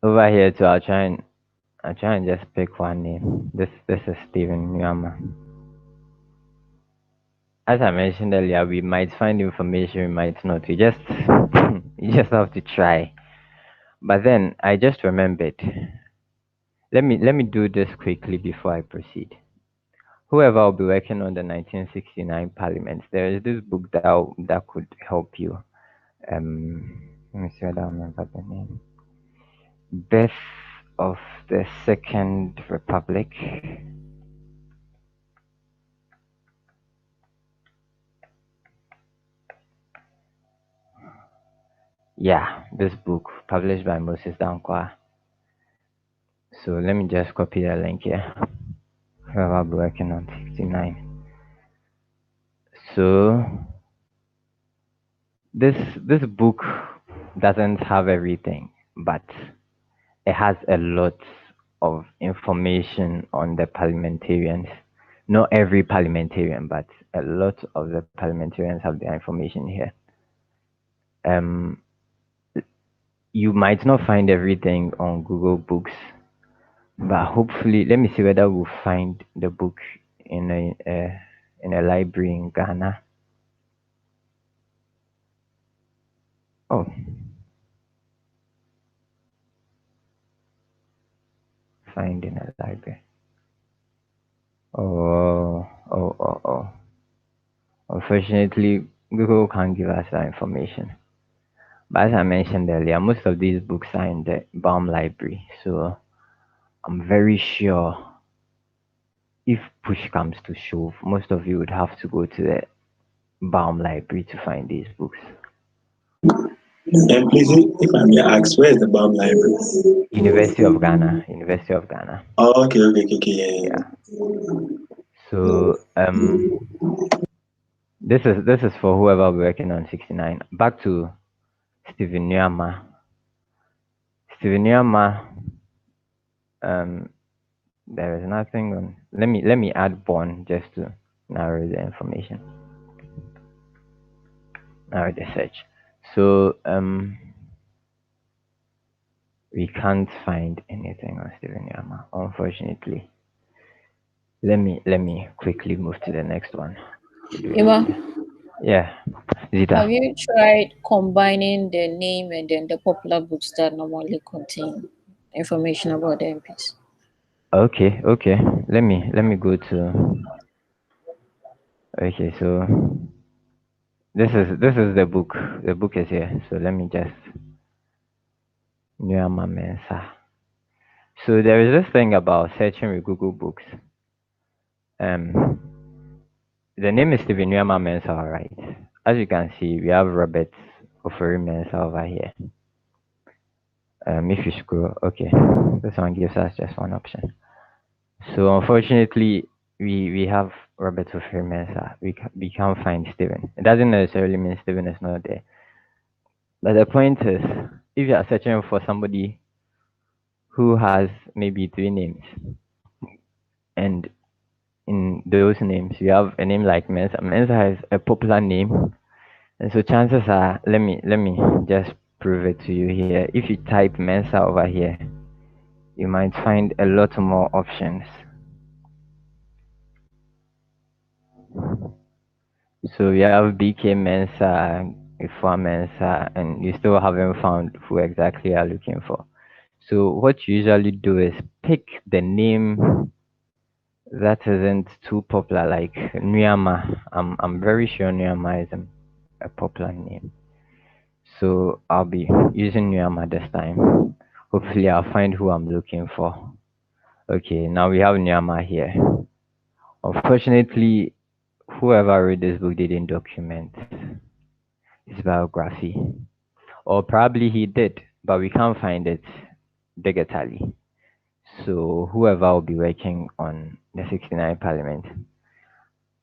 over here too, I'll try and just pick one name. This is Stephen Nyama. As I mentioned earlier, we might find information, we might not. You just you just have to try. But then I just remembered. Let me do this quickly before I proceed. Whoever will be working on the 1969 Parliament, there is this book that could help you. Let me see whether I remember the name. Birth of the Second Republic. Yeah, this book published by Moses Dankwa. So let me just copy the link here. Whoever will be working on 69. So this book doesn't have everything, but it has a lot of information on the parliamentarians. Not every parliamentarian, but a lot of the parliamentarians have their information here. Um, you might not find everything on Google Books, but hopefully, let me see whether we'll find the book in a library in Ghana. Oh, Find in a library. Oh. Unfortunately, Google can't give us that information. But as I mentioned earlier, most of these books are in the BAM library. So I'm very sure if push comes to shove, most of you would have to go to the BAM library to find these books. And please, if I may ask, where is the BAM library? University of Ghana. University of Ghana. Oh, okay, yeah. So this is for whoever we're working on 69. Back to Stephen Nyama. Stephen Nyama, there is nothing on. Let me add born just to narrow the information. Narrow the search. So we can't find anything on Stephen Nyama, unfortunately. Let me quickly move to the next one. Emma, Yeah, Zita. have you tried combining the name and then the popular books that normally contain information about the MPs? Okay. Let me go to. Okay, so this is the book. The book is here. So let me just Nyama Mensa. So there is this thing about searching with Google Books. The name is Stephen Nyama Mensa, right? As you can see, we have Robert Ofori Mensa over here. If you scroll, okay, this one gives us just one option. So unfortunately, we have Robert Ofori Mensa. We can't find Stephen. It doesn't necessarily mean Stephen is not there. But the point is, if you are searching for somebody who has maybe 3 names, and in those names you have a name like Mensa. Mensa is a popular name, and so chances are, let me just prove it to you here. If you type Mensa over here, you might find a lot more options. So we have BK Mensa, Ifwa Mensa, and you still haven't found who exactly you are looking for. So what you usually do is pick the name that isn't too popular, like Nyama. I'm very sure Nyama is a popular name. So I'll be using Nyama this time. Hopefully I'll find who I'm looking for. Okay, now we have Nyama here. Unfortunately, whoever wrote this book didn't document his biography. Or probably he did, but we can't find it digitally. So whoever will be working on the 69 Parliament,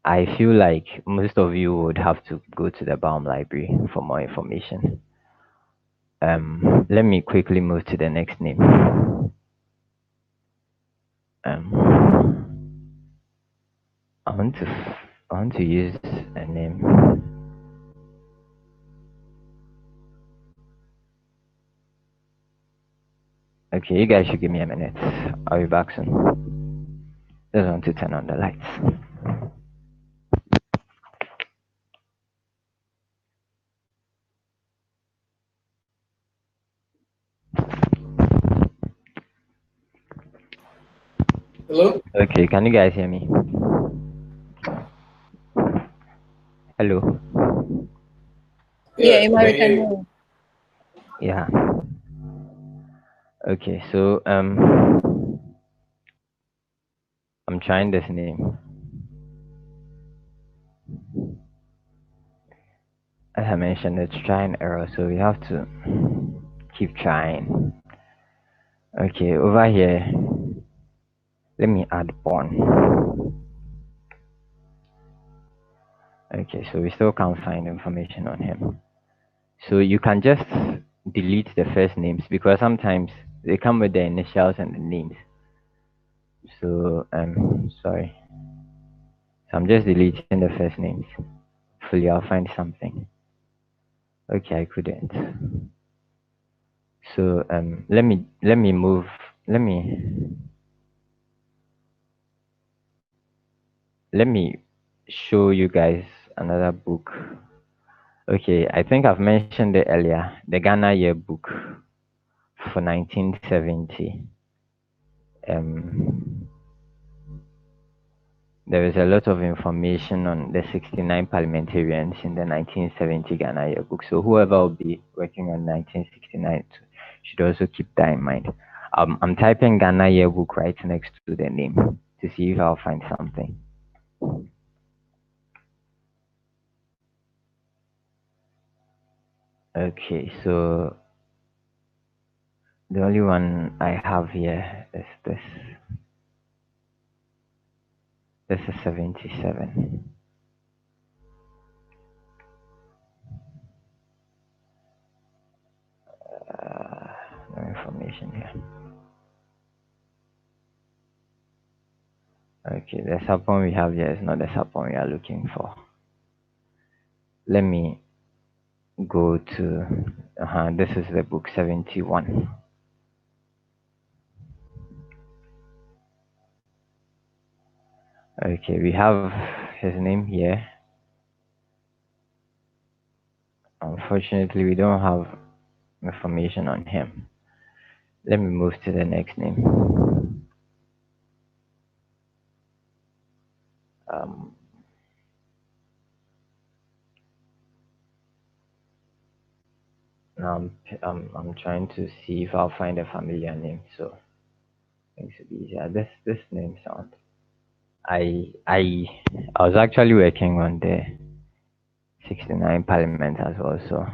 I feel like most of you would have to go to the BAM library for more information. Let me quickly move to the next name. I want to use a name. Okay, you guys should give me a minute. I'll be back soon. Just want to turn on the lights. Hello? Okay, can you guys hear me? Hello? Yeah, Yeah, we Emma, we can can hear hear you. you. Yeah. Okay, so I'm trying this name. As I mentioned, it's try and error, so we have to keep trying. Okay, over here, let me add born. Okay, so we still can't find information on him. So you can just delete the first names because sometimes they come with the initials and the names. So sorry. So I'm just deleting the first names. Hopefully I'll find something. Okay, I couldn't. So let me move. Let me show you guys another book. Okay, I think I've mentioned it earlier. The Ghana Yearbook for 1970. there is a lot of information on the 69 parliamentarians in the 1970 Ghana yearbook. So whoever will be working on 1969 should also keep that in mind. I'm typing Ghana yearbook right next to the name to see if I'll find something. Okay, so the only one I have here is this. This is 77. No information here. Okay, the subpoem we have here is not the subpoem we are looking for. Let me go to, this is the book 71. Okay, we have his name here. Unfortunately, we don't have information on him. Let me move to the next name. Now I'm trying to see if I'll find a familiar name, so things will be easier. This name sound. I was actually working on the 69 Parliament as well, so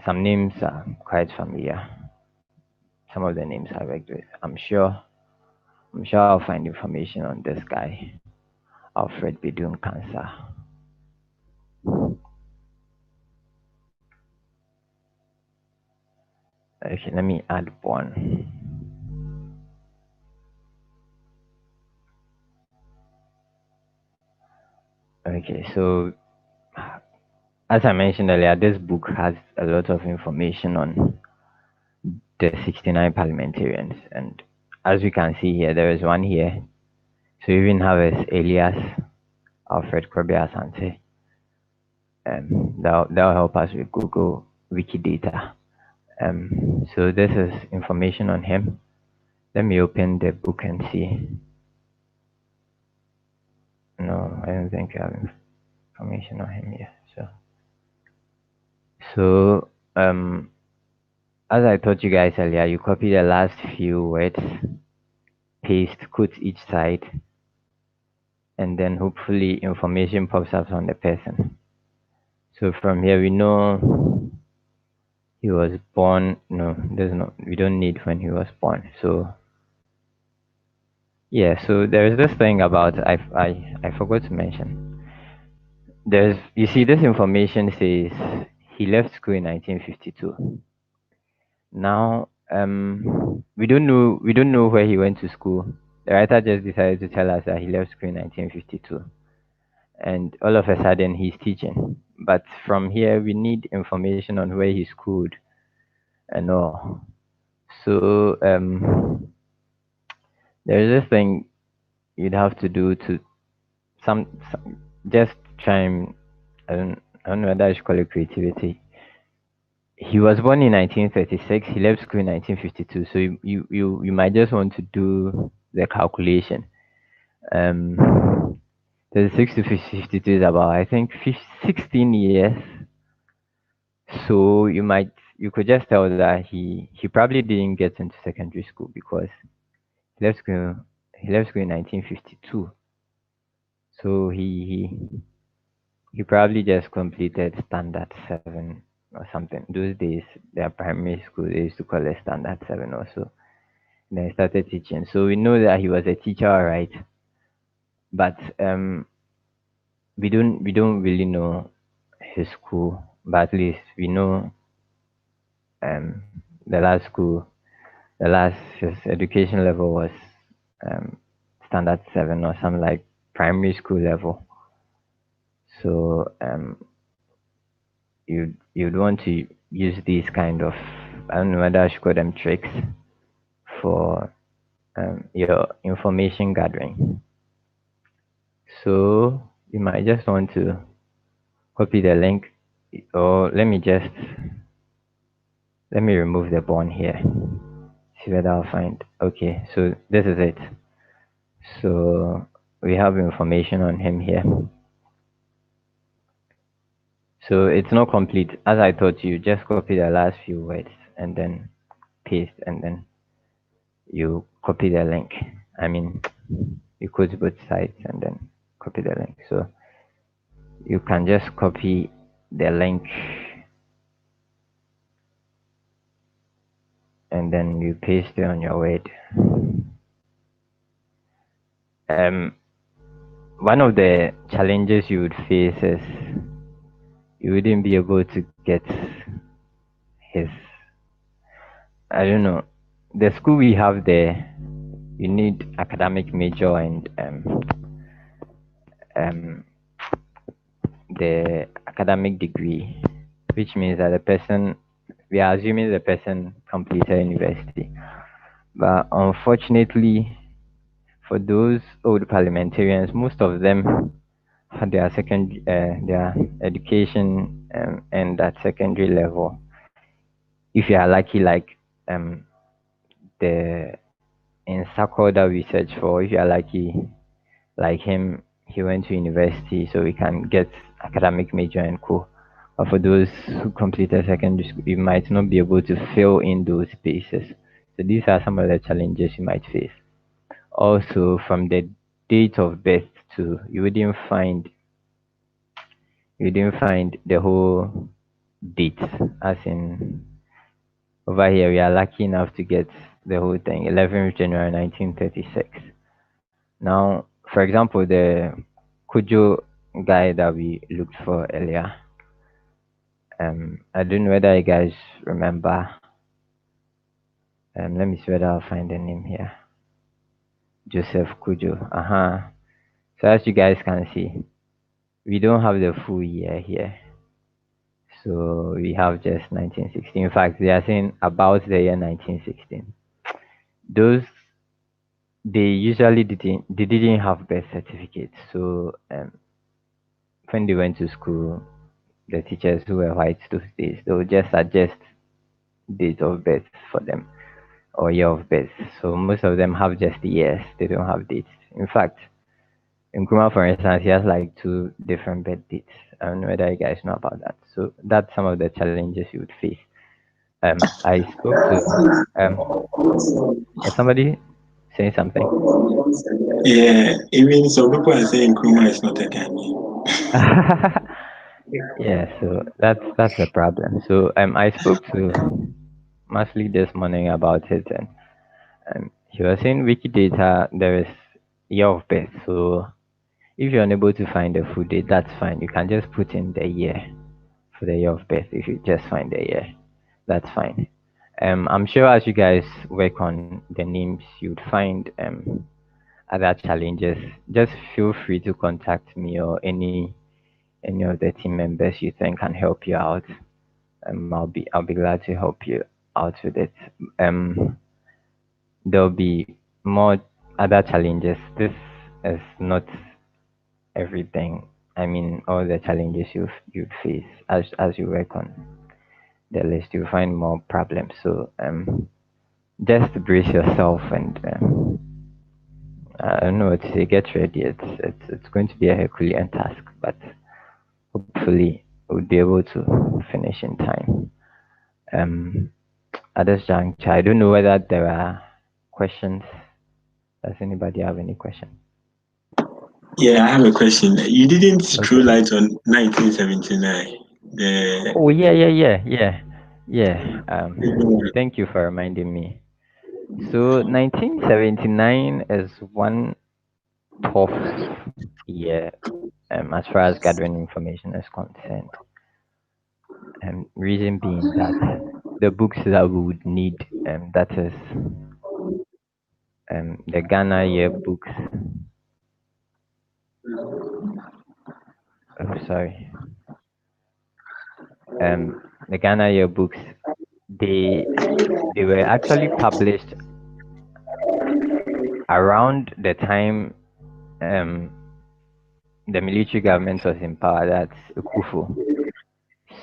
some names are quite familiar. Some of the names I worked with. I'm sure I'll find information on this guy, Alfred Bidun Cancer. Okay, let me add one. Okay, so as I mentioned earlier, this book has a lot of information on the 69 parliamentarians, and as we can see here, there is one here. So you even have his alias, Alfred Kobe Asante. That'll help us with Google Wikidata. So this is information on him. Let me open the book and see. No, I don't think I have information on him yet. So as I told you guys earlier, you copy the last few words, paste, quote each side, and then hopefully information pops up on the person. So from here we know he was born. No, we don't need when he was born. So yeah, so there is this thing about I forgot to mention. You see this information says he left school in 1952. Now we don't know where he went to school. The writer just decided to tell us that he left school in 1952, and all of a sudden he's teaching. But from here we need information on where he schooled and all. So there's this thing you'd have to do to some just try and I don't know whether I should call it creativity. He was born in 1936. He left school in 1952. So you might just want to do the calculation. 36 to 52 is about, I think, 16 years. So you could just tell that he probably didn't get into secondary school because he left school in 1952. So he probably just completed standard 7 or something. Those days, their primary school, they used to call it standard 7 or so. And then he started teaching. So we know that he was a teacher, all right. But we don't really know his school. But at least we know his education level was standard 7 or something like primary school level. So you'd want to use these kind of, I don't know whether I should call them tricks, for your information gathering. So you might just want to copy the link, or let me remove the bond here. See whether I'll find. Okay, so this is it. So we have information on him here. So it's not complete. As I told you, just copy the last few words and then paste, and then you copy the link. I mean, you code both sides and then copy the link. So you can just copy the link and then you paste it on your Word. One of the challenges you would face is you wouldn't be able to get his, I don't know, the school we have there. You need academic major and the academic degree, which means that the person, we are assuming the person completed university. But unfortunately, for those old parliamentarians, most of them had their their education and at secondary level. If you are lucky, like the in circle that we search for, if you are lucky, like him, he went to university, so we can get academic major and co. But for those who completed secondary school, you might not be able to fill in those spaces. So these are some of the challenges you might face. Also, from the date of birth too, you didn't find the whole date, as in over here we are lucky enough to get the whole thing, 11th January 1936. Now, for example, the Kujo guy that we looked for earlier, I don't know whether you guys remember. Let me see whether I'll find the name here. Joseph Kujo. So as you guys can see, we don't have the full year here. So we have just 1916. In fact, they are saying about the year 1916. Those they usually didn't have birth certificates. So when they went to school, the teachers who were white those days, they would just suggest date of birth for them or year of birth. So most of them have just years, they don't have dates. In fact, in Kuma, for instance, he has like 2 different birth dates. I don't know whether you guys know about that. So that's some of the challenges you would face. I spoke to is somebody saying something? Yeah, even some people are saying Nkrumah is not a Ghanaian. Yeah, so that's the problem. So I spoke to Masli this morning about it, and he was saying Wikidata there is year of birth. So if you're unable to find the full date, that's fine. You can just put in the year for the year of birth. If you just find the year, that's fine. I'm sure as you guys work on the names, you'd find other challenges. Just feel free to contact me or any of the team members you think can help you out. I'll be glad to help you out with it. There'll be more other challenges. This is not everything. I mean, all the challenges you face as you work on the list, you find more problems. So just brace yourself and I don't know what to say. Get ready. It's going to be a Herculean task, but hopefully we'll be able to finish in time. At this juncture, I don't know whether there are questions. Does anybody have any question? Yeah, I have a question. You didn't throw Okay. light on 1979. Oh yeah. Thank you for reminding me. So 1979 is one tough year as far as gathering information is concerned. And reason being that the books that we would need, that is the Ghana yearbooks. Oh, sorry. The Ghana yearbooks, they were actually published around the time the military government was in power. That's Ukufo.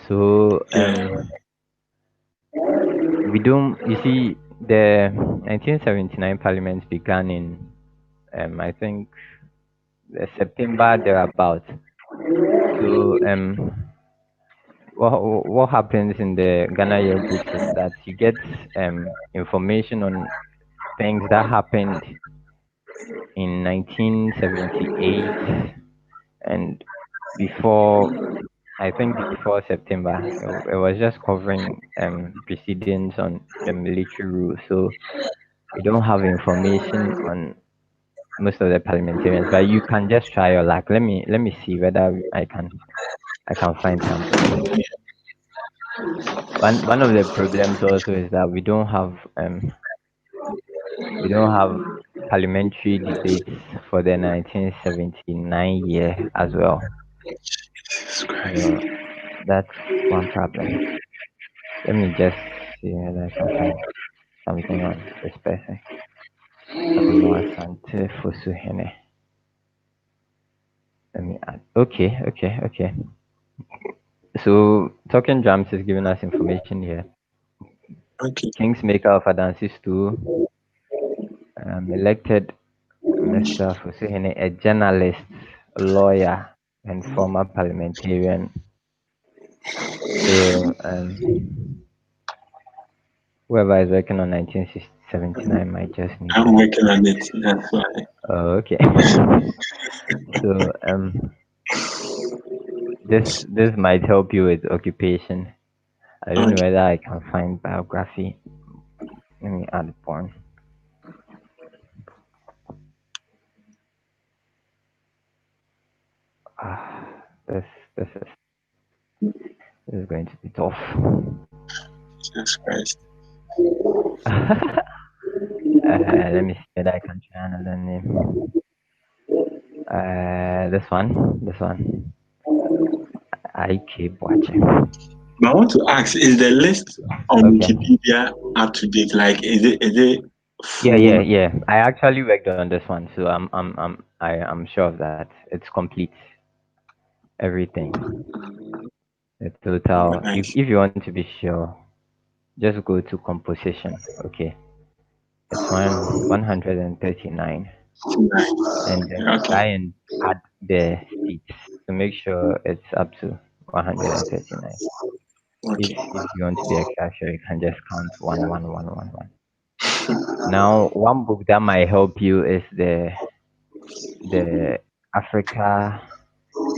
So we don't. You see, The 1979 Parliament began in, I think, September thereabouts. So, what happens in the Ghana yearbooks is that you get information on things that happened in 1978 and before, I think before September. It was just covering proceedings on the military rule. So we don't have information on most of the parliamentarians, but you can just try your luck. Let me see whether I can find something. One of the problems also is that we don't have parliamentary debates for the 1979 year as well. Jesus Christ. So that's one problem. Let me just see whether I can find something on this person. Samuel Asante Fosuhene. Let me add. Okay. So Talking Drums is giving us information here. Okay. Kingsmaker of Adansi Stew elected Mr. Fosuhene, a journalist, a lawyer, and former parliamentarian. So whoever is working on 1979 might just need I'm this. working on it. That's why. Oh, okay. So this might help you with occupation. I don't know Okay. whether I can find biography. Let me add porn. Ah, this is this is going to be tough. Jesus Christ. Let me see whether I can try another name. This one. IK Boache. But I want to ask: is the list on Okay. Wikipedia up to date? Like, is it full? Yeah. I actually worked on this one, so I'm sure of that. It's complete. Everything. The total. If Nice. if you want to be sure, just go to composition. Okay. It's 139, and then Okay. try and add the seats to make sure it's up to 139. If Okay. if you want to be extra sure, you can just count 11111. Now, one book that might help you is the Africa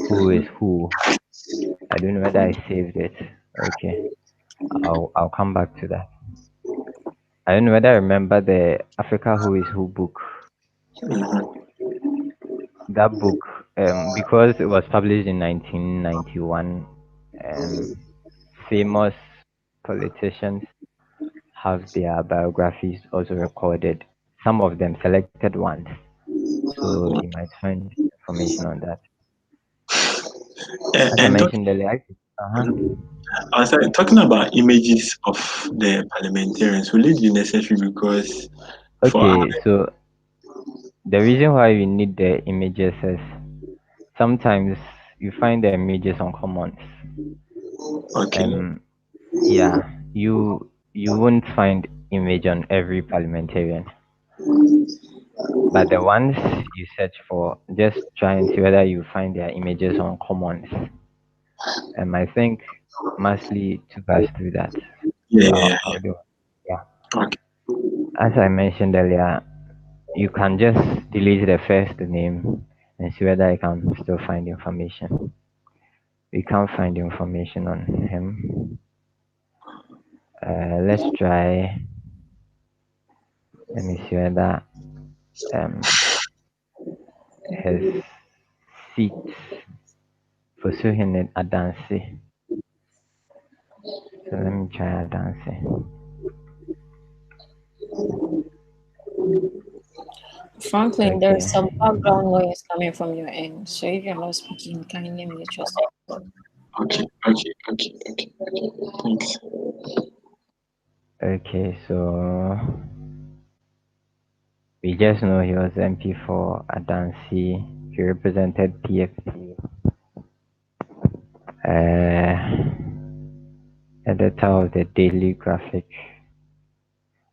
Who is Who. I don't know whether I saved it. Okay, I'll come back to that. I don't know whether I remember the Africa Who is Who book. That book, because it was published in 1991, um, famous politicians have their biographies also recorded. Some of them selected ones, so you might find information on that. As I And mentioned earlier, uh-huh. I was talking about images of the parliamentarians. Will it be necessary because for Okay, so the reason why we need the images is sometimes you find the images on commons. okay, Yeah, you won't find image on every parliamentarian, but the ones you search for, just try and see whether you find their images on commons. I think Masli took us through that. So yeah, yeah, I'll do it. Yeah. yeah. Okay, As I mentioned earlier, you can just delete the first name and see whether I can still find information. We can't find information on him. Let's try. Let me see whether um his seat for Suhin Adansi. So let me try Adansi. Franklin, there is Okay. some background noise coming from your end. So if you're not speaking, kindly mute yourself. okay. Thanks. Okay, so we just know he was MP for Adansi. He represented PFP. Editor of the Daily Graphic.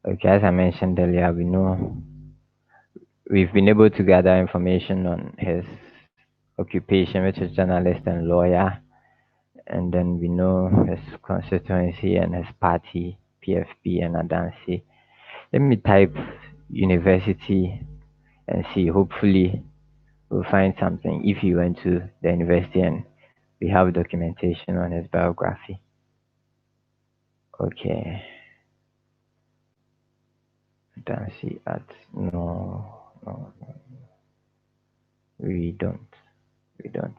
Okay, as I mentioned earlier, we've been able to gather information on his occupation, which is journalist and lawyer, and then we know his constituency and his party, PFP and Adansi. Let me type university and see. Hopefully, we'll find something. If he went to the university and we have documentation on his biography. Okay. Adansi at no, we don't. We don't.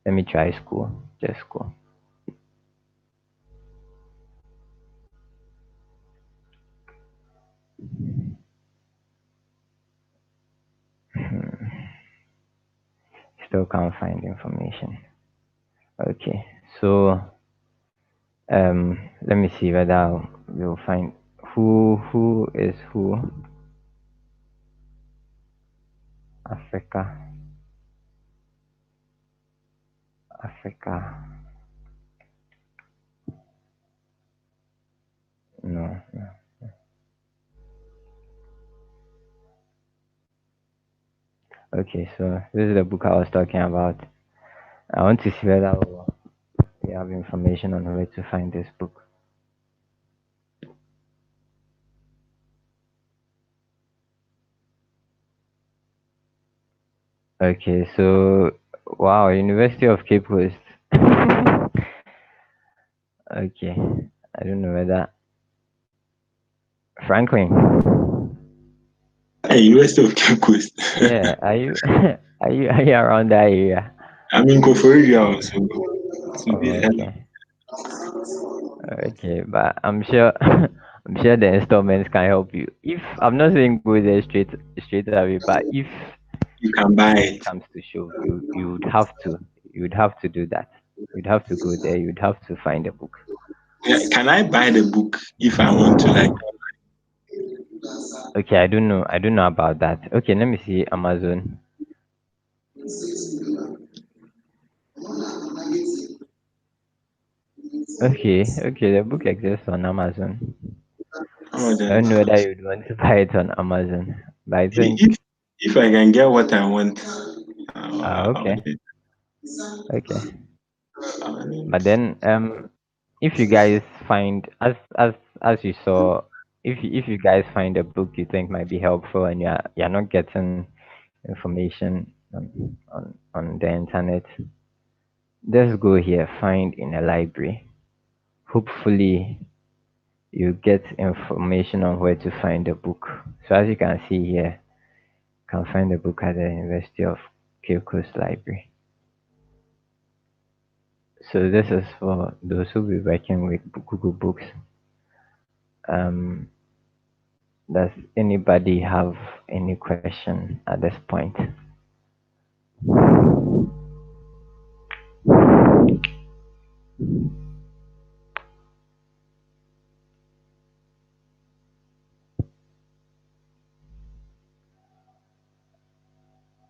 Let me try school. Just school. Still can't find information. Okay, so let me see whether we'll find who is who. Africa. No. Okay, so this is the book I was talking about. I want to see whether we have information on where to find this book. Okay, so wow, University of Cape Coast. Okay, I don't know whether Franklin. Hey, University of Cape Coast. Yeah, are you are you around that area? I'm in Koforidua also. Okay. Okay, but I'm sure I'm sure the installments can help you. If I'm not saying go there straight away, but if you can buy it it. comes to show, you would have to do that. You'd have to go there. You'd have to find a book. Yeah, can I buy the book if I want to like? Okay, I don't know. I don't know about that. Okay, let me see Amazon. Okay, the book exists on Amazon. Oh, I don't know whether you'd want to buy it on Amazon, but I think if I can get what I want. okay. Okay. But then if you guys find as you saw, if you guys find a book you think might be helpful and you're not getting information on the internet, just go here, find in a library. Hopefully you get information on where to find a book. So as you can see here, you can find a book at the University of Cape Coast Library. So this is for those who will be working with Google Books. Does anybody have any question at this point?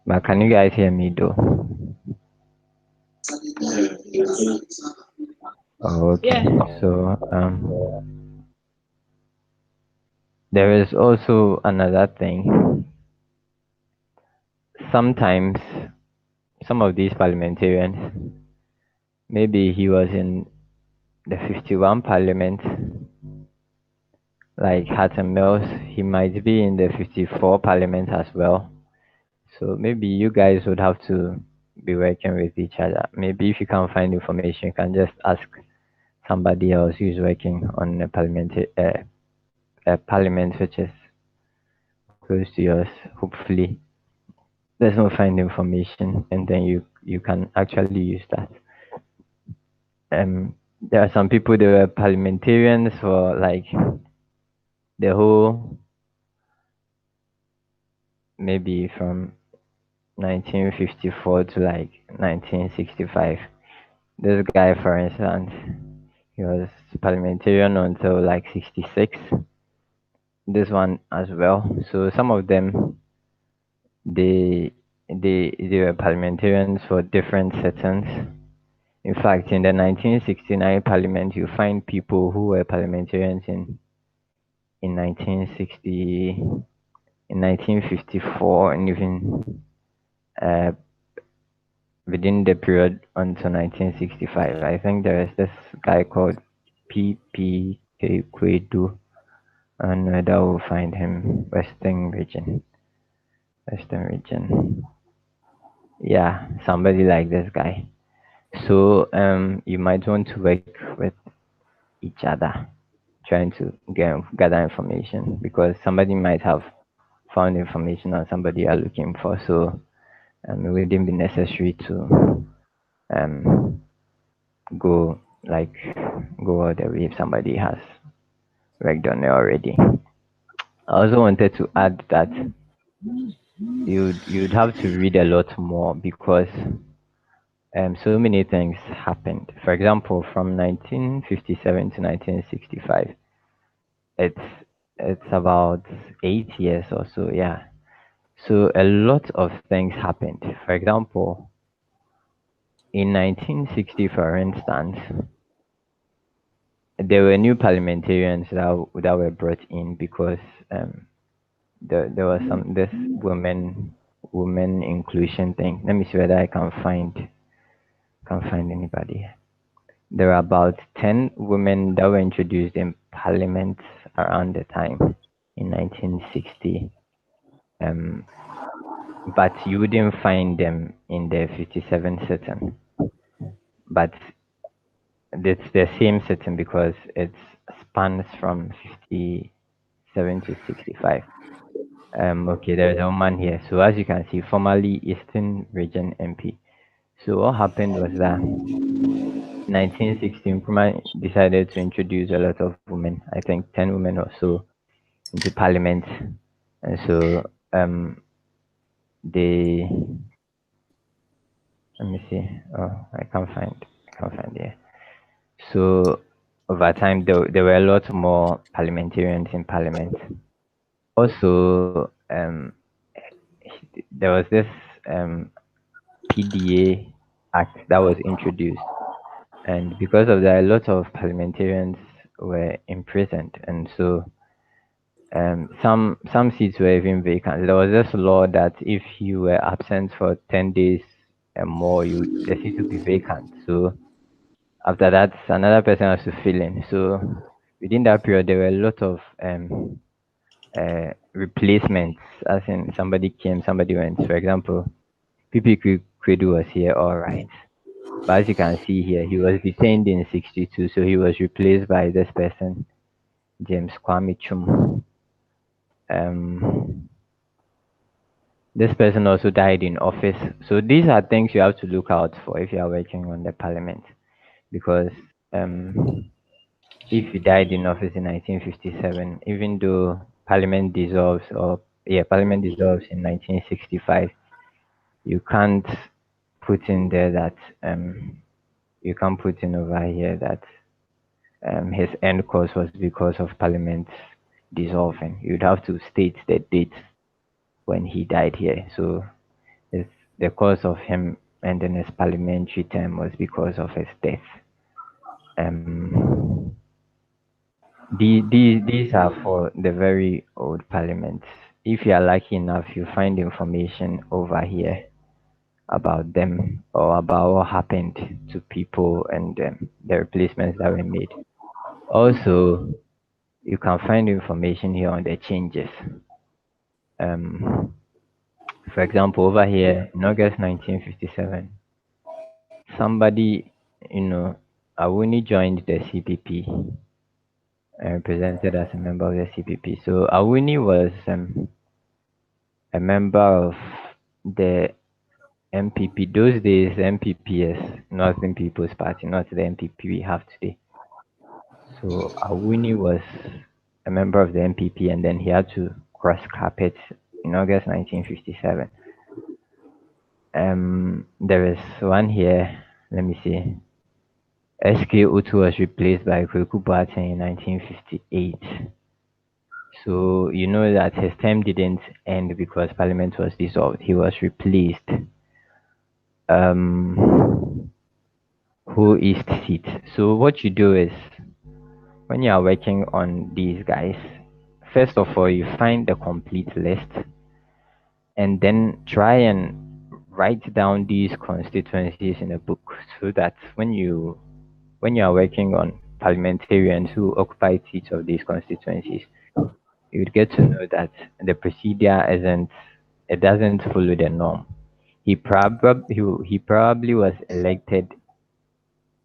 But can you guys hear me though? Okay. Yeah. So there is also another thing. Sometimes some of these parliamentarians, maybe he was in the 51 parliament, like Hatton Mills, he might be in the 54 parliament as well. So maybe you guys would have to be working with each other. Maybe if you can't find information, you can just ask somebody else who's working on a parliament which is close to yours. Hopefully, there's no find information, and then you can actually use that. There are some people that were parliamentarians for like the whole, maybe from 1954 to like 1965. This guy, for instance, he was parliamentarian until like 66. This one as well. So some of them, they were parliamentarians for different settings. In fact, in the 1969 parliament, you find people who were parliamentarians in in 1960, in 1954, and even uh, within the period until 1965. I think there is this guy called P.P. Kwedu, and whether we'll find him Western region. Western region. Yeah, somebody like this guy. So you might want to work with each other, trying to gather information, because somebody might have found information on somebody you're looking for. So it wouldn't be necessary to um, go like go all the way if somebody has worked on it already. I also wanted to add that you'd have to read a lot more, because so many things happened. For example, from 1957 to 1965, it's it's about 8 years or so. Yeah. So a lot of things happened. For example, in 1960, for instance, there were new parliamentarians that were brought in, because there was this women inclusion thing. Let me see whether I can find anybody. There were about 10 women that were introduced in parliament around the time in 1960. But you wouldn't find them in the 57 sitting. But it's the same sitting, because it spans from 57 to 65. Okay, there's a woman here. So as you can see, formerly Eastern Region MP. So what happened was that 1960, Nkrumah decided to introduce a lot of women, I think 10 women or so, into parliament. And so they, let me see. Oh, I can't find it. So over time, there were a lot more parliamentarians in parliament. Also, there was this PDA Act that was introduced, and because of that, a lot of parliamentarians were imprisoned, and so some seats were even vacant. There was this law that if you were absent for 10 days and more, the seat would be vacant. So after that, another person has to fill in. So within that period, there were a lot of replacements, as in somebody came, somebody went. For example, PP Kwedu was here, all right. But as you can see here, he was detained in 62, so he was replaced by this person, James Kwame Chum. This person also died in office. So these are things you have to look out for if you are working on the parliament, because if you died in office in 1957, even though parliament dissolves, parliament dissolves in 1965, you can't put in there that you can't put in over here that his end cause was because of parliament dissolving. You'd have to state the date when he died here. So it's the cause of him ending his parliamentary term was because of his death. These are for the very old parliaments. If you are lucky enough, you find information over here about them, or about what happened to people and the replacements that were made. Also, you can find information here on the changes. For example, over here in August 1957, somebody, Awuni joined the CPP, represented as a member of the CPP. So Awuni was a member of the MPP. Those days, MPP is Northern People's Party, not the MPP we have today. So Awuni was a member of the MPP, and then he had to cross carpet in August 1957. There is one here. Let me see. SK Utu was replaced by Kweku Boateng in 1958. So you know that his term didn't end because Parliament was dissolved. He was replaced. Who East seat. So what you do is, when you are working on these guys, first of all, you find the complete list and then try and write down these constituencies in a book so that when you are working on parliamentarians who occupy seats of these constituencies, you would get to know that the procedure isn't it doesn't follow the norm. He probably was elected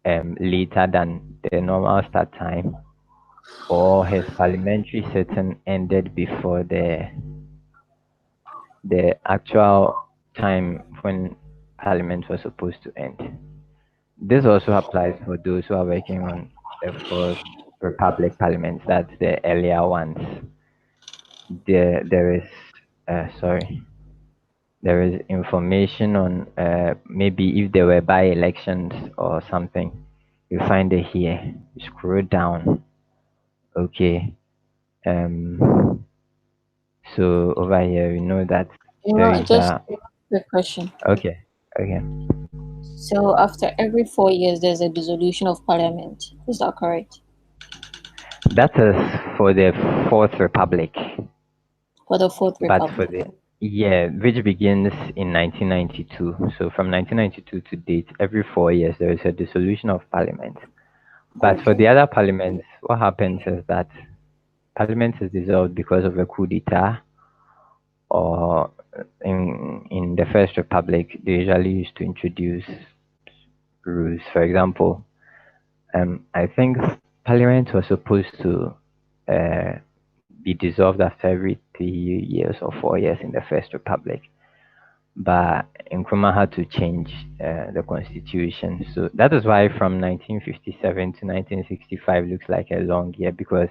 later than the normal start time, or his parliamentary sitting ended before the actual time when parliament was supposed to end. This also applies for those who are working on the fourth republic parliaments, that's the earlier ones. There is sorry, there is information on maybe if there were by elections or something. You find it here. You scroll down. Okay. So over here we know that there is Just a a quick question. okay. Okay. So after every 4 years, there's a dissolution of parliament. Is that correct? That is for the Fourth Republic, For the Fourth but for Republic. the yeah, which begins in 1992. So from 1992 to date, every 4 years there is a dissolution of parliament. But for Okay. the other parliaments, what happens is that parliament is dissolved because of a coup d'état, or in the First Republic, they usually used to introduce rules. For example, I think parliament was supposed to uh, be dissolved after every 3 years or 4 years in the First Republic. But Nkrumah had to change the constitution. So that is why from 1957 to 1965 looks like a long year, because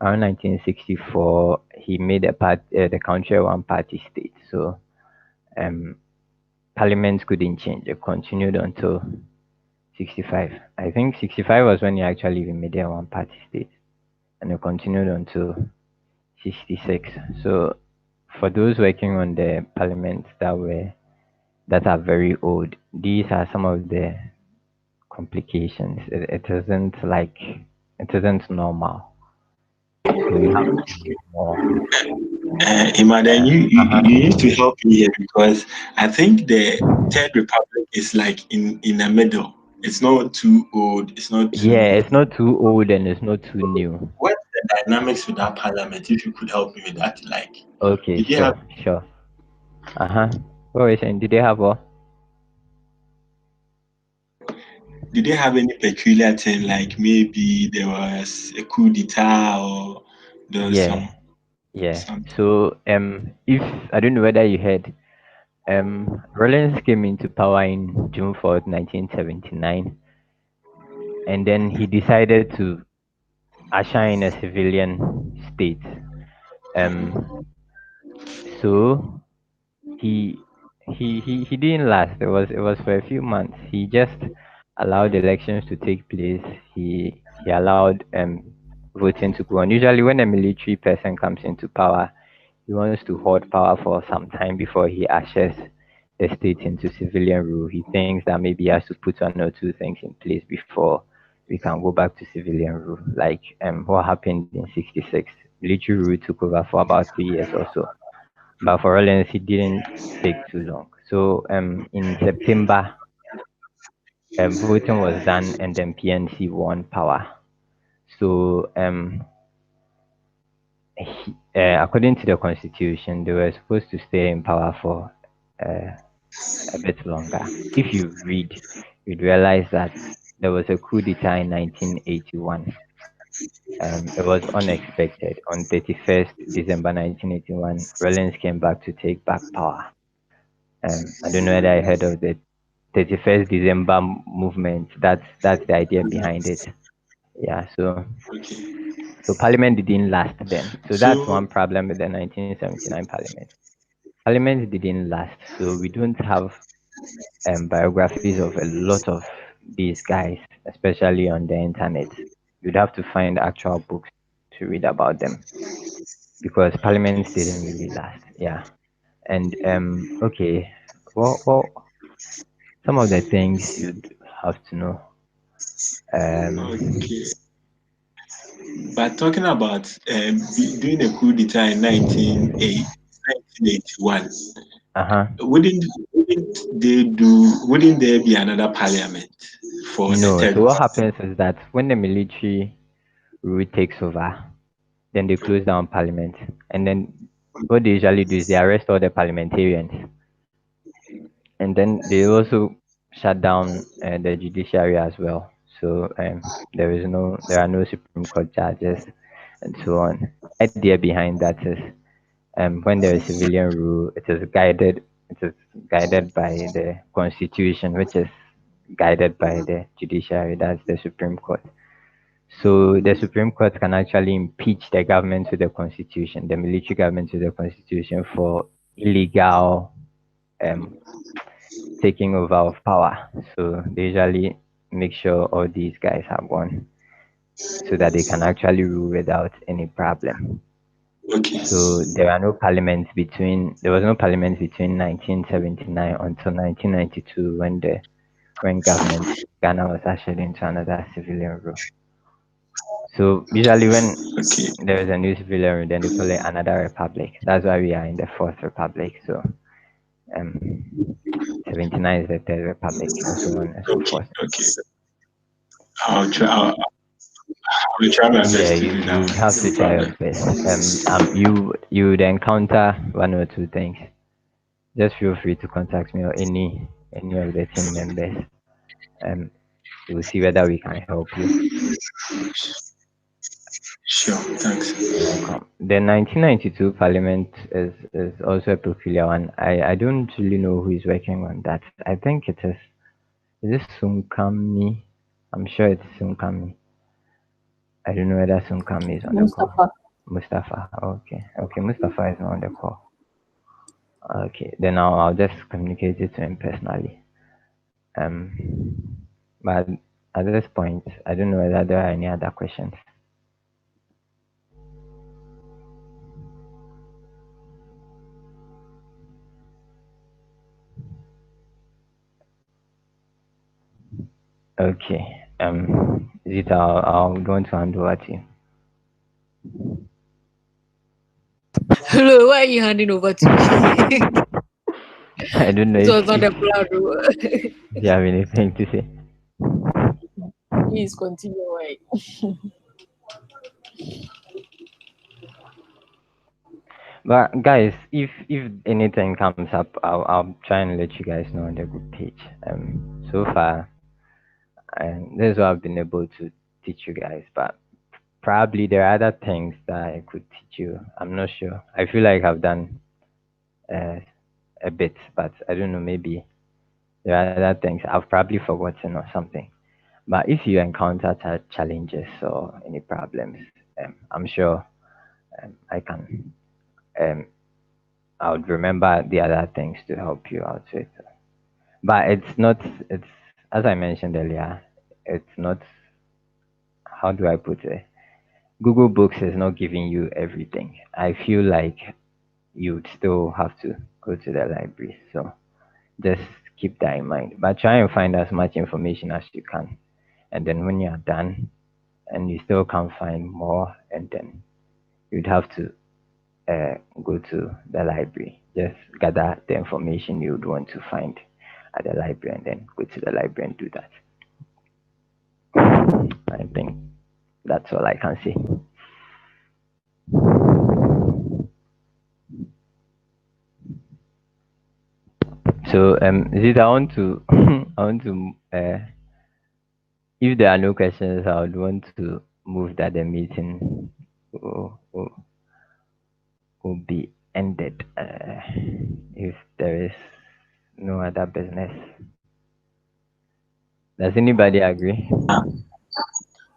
around 1964 he made the country a one-party state. So um, parliament couldn't change. It continued until 65. I think 65 was when he actually even made it a one-party state, and it continued until 66. So for those working on the parliaments that are very old, these are some of the complications. It isn't normal. So you have to do more. Emma, then you Uh-huh. need to help me here because I think the Third Republic is like in the middle. It's not too old. It's not Yeah, too. it's not too old and it's not too new. What's the dynamics with that parliament? If you could help me with that, like, Okay, did they have sure. Uh-huh. What were you saying? Did they have what? did they have any peculiar thing? Like maybe there was a coup d'état or there was Yeah, some yeah. something. So if I don't know whether you heard, Rollins came into power in June 4th, 1979, and then he decided to usher in a civilian state. Um, so he he didn't last. It was for a few months. He just allowed elections to take place. He allowed voting to go on. Usually, when a military person comes into power, he wants to hold power for some time before he ushers the state into civilian rule. He thinks that maybe he has to put one or two things in place before we can go back to civilian rule. Like what happened in '66, military rule took over for about 3 years or so. But for Rollins, it didn't take too long. So in September, voting was done, and then PNC won power. So according to the constitution, they were supposed to stay in power for uh, a bit longer. If you read, you'd realize that there was a coup d'etat in 1981. It was unexpected. On 31st December 1981, Rollins came back to take back power. I don't know whether I heard of the 31st December movement. That's the idea behind it. Yeah, Okay. so Parliament didn't last then. So that's So one problem with the 1979 Parliament. Parliament didn't last, so we don't have biographies of a lot of these guys, especially on the internet. You'd have to find actual books to read about them because Parliament didn't really last. Yeah, and okay, well, some of the things you'd have to know. Um, okay. But talking about doing a coup d'etat in 1981, wouldn't wouldn't there be another parliament for the No. third? So what happens is that when the military rule takes over, then they close down parliament, and then what they usually do is they arrest all the parliamentarians, and then they also shut down the judiciary as well. So there are no Supreme Court judges, and so on. The idea behind that is, when there is civilian rule, it is guided by the constitution, which is guided by the judiciary. That's the Supreme Court. So the Supreme Court can actually impeach the government to the constitution, the military government to the constitution for illegal um, taking over of power. So they usually make sure all these guys are gone so that they can actually rule without any problem. Okay. So there was no parliament between 1979 until 1992 when Ghana was ushered into another civilian rule. So usually when there is a new civilian rule, then they call it another republic. That's why we are in the fourth republic. So um 79 is the third republic, and so on and so Okay. forth. Okay. I'll try. I'll try my Yeah, best to do that you would one. have No to try your problem. best. You would encounter one or two things. Just feel free to contact me or any of the team members. Um, we'll see whether we can help you. Sure. Thanks. You're welcome. The 1992 Parliament is also a peculiar one. I don't really know who is working on that. I think it is. Is this Sunkami? I'm sure it's Sunkami. I don't know whether Sunkami is on the call. Mustafa. Mustafa. Okay. Okay. Mustafa is not on the call. Okay. Then I'll just communicate it to him personally. But at this point, I don't know whether there are any other questions. Okay. Zita, I'll go to hand over to you. Hello, why are you handing over to me? I don't know It was not if the plan. you have anything to say. Please continue. Why? But guys, if anything comes up, I'll try and let you guys know on the group page. So far, and this is what I've been able to teach you guys. But probably there are other things that I could teach you. I'm not sure. I feel like I've done uh, a bit, but I don't know. Maybe there are other things I've probably forgotten or something. But if you encounter challenges or any problems, I'm sure I can. Um, I would remember the other things to help you out with. But it's not. It's as I mentioned earlier. It's not. How do I put it? Google Books is not giving you everything. I feel like you'd still have to go to the library. So just keep that in mind. But try and find as much information as you can. And then when you're done and you still can't find more, and then you'd have to go to the library. Just gather the information you would want to find at the library and then go to the library and do that. I think that's all I can say. So Zita, I want to I want to if there are no questions, I would want to move that the meeting will be ended if there is no other business. Does anybody agree?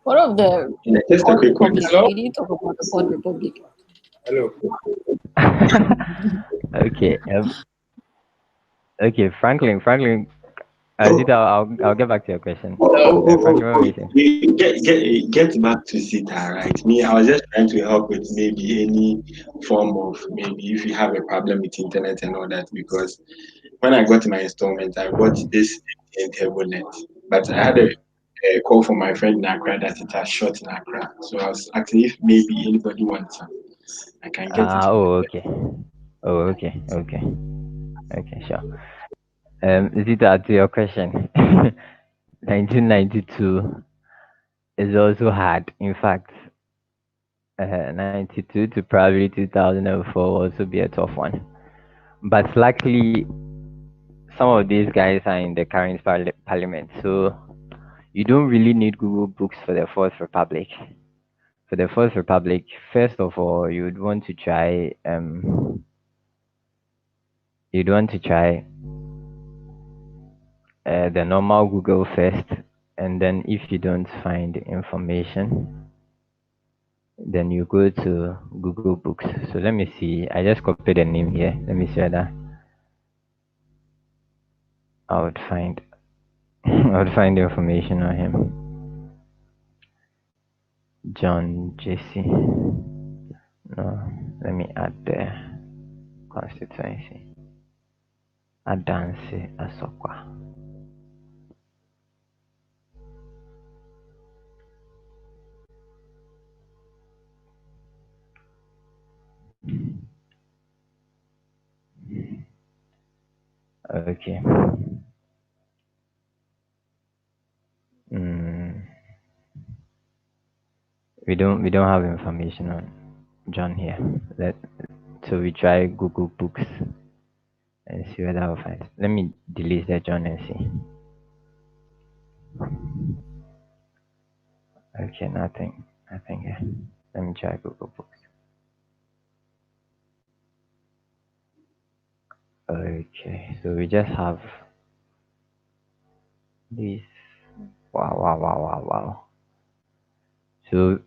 What of the Just a Fourth quick one. Republic? Hello? We didn't talk about the Fourth Republic. Hello. Okay. Okay, Franklin. Zita, I'll get back to your question. Franklin, what were you saying? Get back to Zita, right? Me, I was just trying to help with maybe any form of maybe if you have a problem with internet and all that, because when I got my installment, I bought this table net, but I had a call for my friend in Accra that it has shot in Accra. So I was asking if maybe anybody wants some. I can get it. Oh, okay. Oh, okay. Okay. Okay, sure. Is it to your question? 1992 is also hard. In fact, 92 to probably 2004 will also be a tough one. But luckily, some of these guys are in the current parliament, so you don't really need Google Books for the Fourth Republic. For the Fourth Republic, first of all, you'd want to try the normal Google first, and then if you don't find information, then you go to Google Books. So let me see. I just copied the name here. Let me see whether I would find I would find information on him. John Jesse. No, let me add the constituency. Adanse Asokwa. Okay. Mm, we don't have information on John here. So we try Google Books and see whether I'll find. Let me delete the John and see. Okay, nothing here. Let me try Google Books. Okay, so we just have this. Wow. So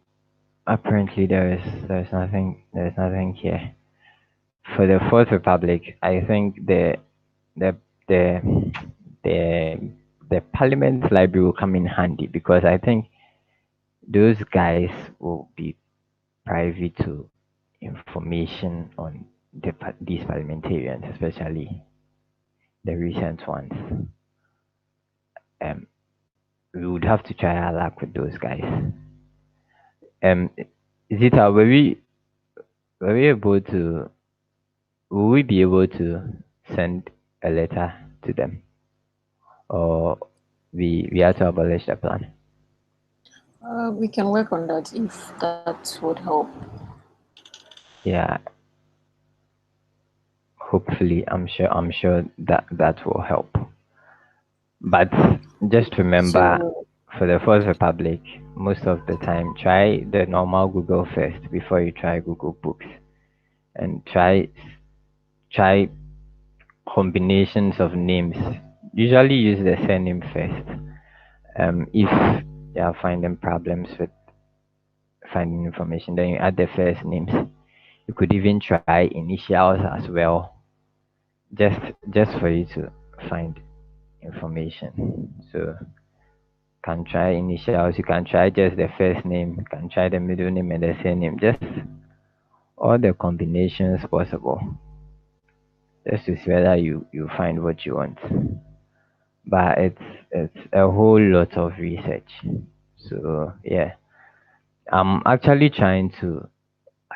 apparently there's nothing here. For the Fourth Republic, I think the the the the Parliament Library will come in handy because I think those guys will be privy to information on these parliamentarians, especially the recent ones. Um, we would have to try our luck with those guys. Zita, were we able to? Will we be able to send a letter to them, or we have to abolish the plan? We can work on that if that would help. Yeah. Hopefully, I'm sure that will help. But just remember, So for the First Republic, most of the time, try the normal Google first before you try Google Books, and try combinations of names. Usually use the surname first. If you are finding problems with finding information, then you add the first names. You could even try initials as well, just for you to find information. So can try initials, you can try just the first name, you can try the middle name and the surname, just all the combinations possible, just to see whether you find what you want. But it's a whole lot of research. So yeah, I'm actually trying to.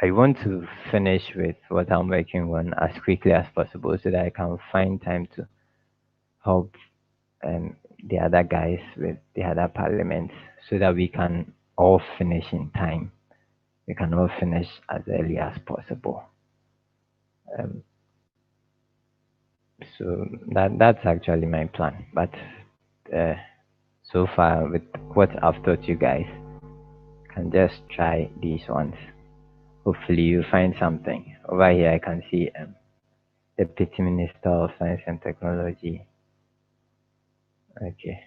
I want to finish with what I'm working on as quickly as possible so that I can find time to help the other guys with the other parliaments so that we can all finish in time. We can all finish as early as possible. Um, so that's actually my plan. But uh, so far, with what I've taught you guys, can just try these ones. Hopefully, you find something. Over here, I can see Deputy Minister of Science and Technology. Okay,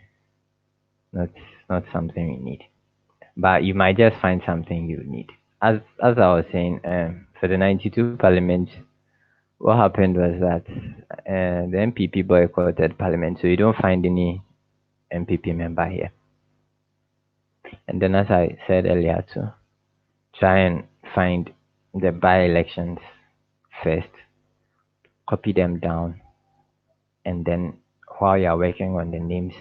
not not something we need, but you might just find something you need. As I was saying, for the 92 Parliament, what happened was that the MPP boycotted Parliament, so you don't find any MPP member here. And then, as I said earlier, to try and find the by-elections first, copy them down, and then while you're working on the names,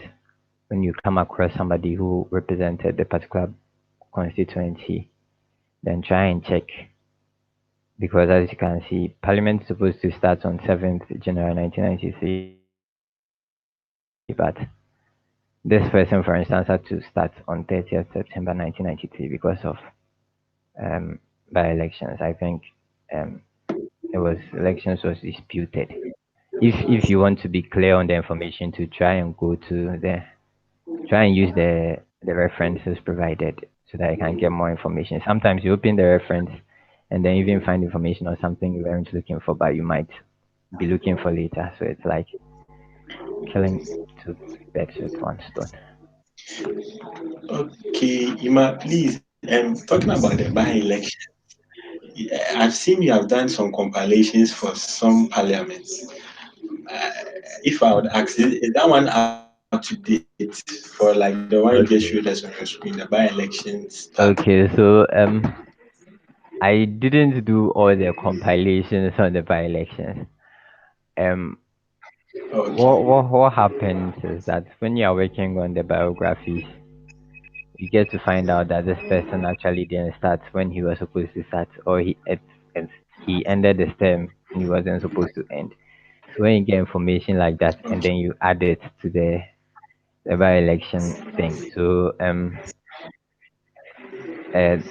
when you come across somebody who represented the particular constituency, then try and check, because as you can see, Parliament is supposed to start on 7th January 1993, but this person, for instance, had to start on 30th September 1993 because of by-elections. I think um, elections was disputed. If you want to be clear on the information, to try and go to the try and use the references provided so that you can get more information. Sometimes you open the reference and then even find information on something you weren't looking for, but you might be looking for later. So it's like killing two birds with one stone. Okay, Ima, please, talking about the by-election, I've seen you have done some compilations for some parliaments. Uh, if I would ask, is that one up to date for like the one you just showed us on your Okay. screen, the by-elections tab? Okay. So I didn't do all the compilations on the by-elections. Um, Okay. what happens is that when you are working on the biographies, you get to find out that this person actually didn't start when he was supposed to start, or he ended the term when he wasn't supposed to end. So when you get information like that, and then you add it to the by-election thing, so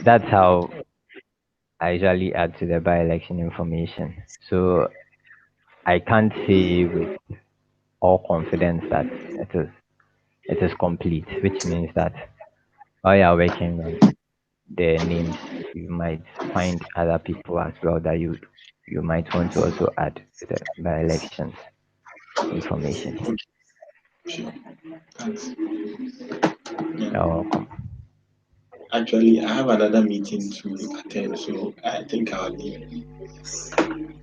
that's how I usually add to the by-election information. So I can't say with all confidence that it is complete, which means that while you're working on the names, you might find other people as well that you might want to also add to the by elections information. Sure. Thanks. You're Yeah. welcome. Actually, I have another meeting to attend, so I think I'll leave.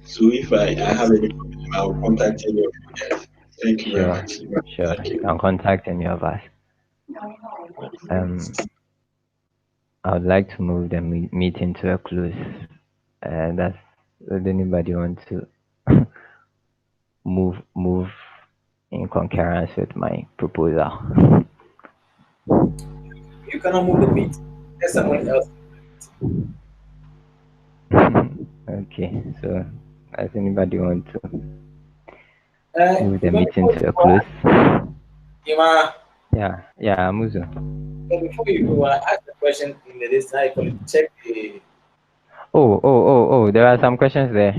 So if I have any problem, I'll contact any of you guys. Thank you very Sure, much. sure. Thank You you. can contact any of us. Um, I would like to move the meeting to a close. That's would anybody want to move in concurrence with my proposal? You cannot move the meat. Let someone else. Okay, so does anybody want to move the Even meeting before you to a go, close? Ima, Yeah, Muzo. before you go, I ask a question in the list. I call it check the. Oh, there are some questions there.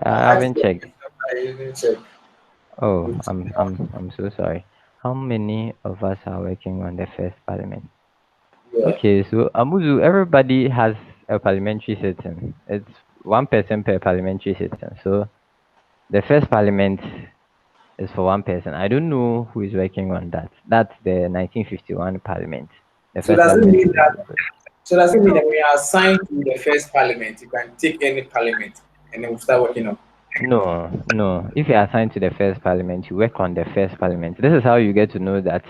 I I asked haven't you checked. I didn't check. Oh, I'm so sorry. How many of us are working on the first parliament? Yeah. Okay, so Amuzu, everybody has a parliamentary sitting. It's one person per parliamentary sitting. So the first parliament is for one person. I don't know who is working on that. That's the 1951 parliament. The So first does it parliament mean of the that? Congress. So does it mean that we are assigned to the first parliament? You can take any parliament, and then we'll start working on. No. If you're assigned to the first parliament, you work on the first parliament. This is how you get to know that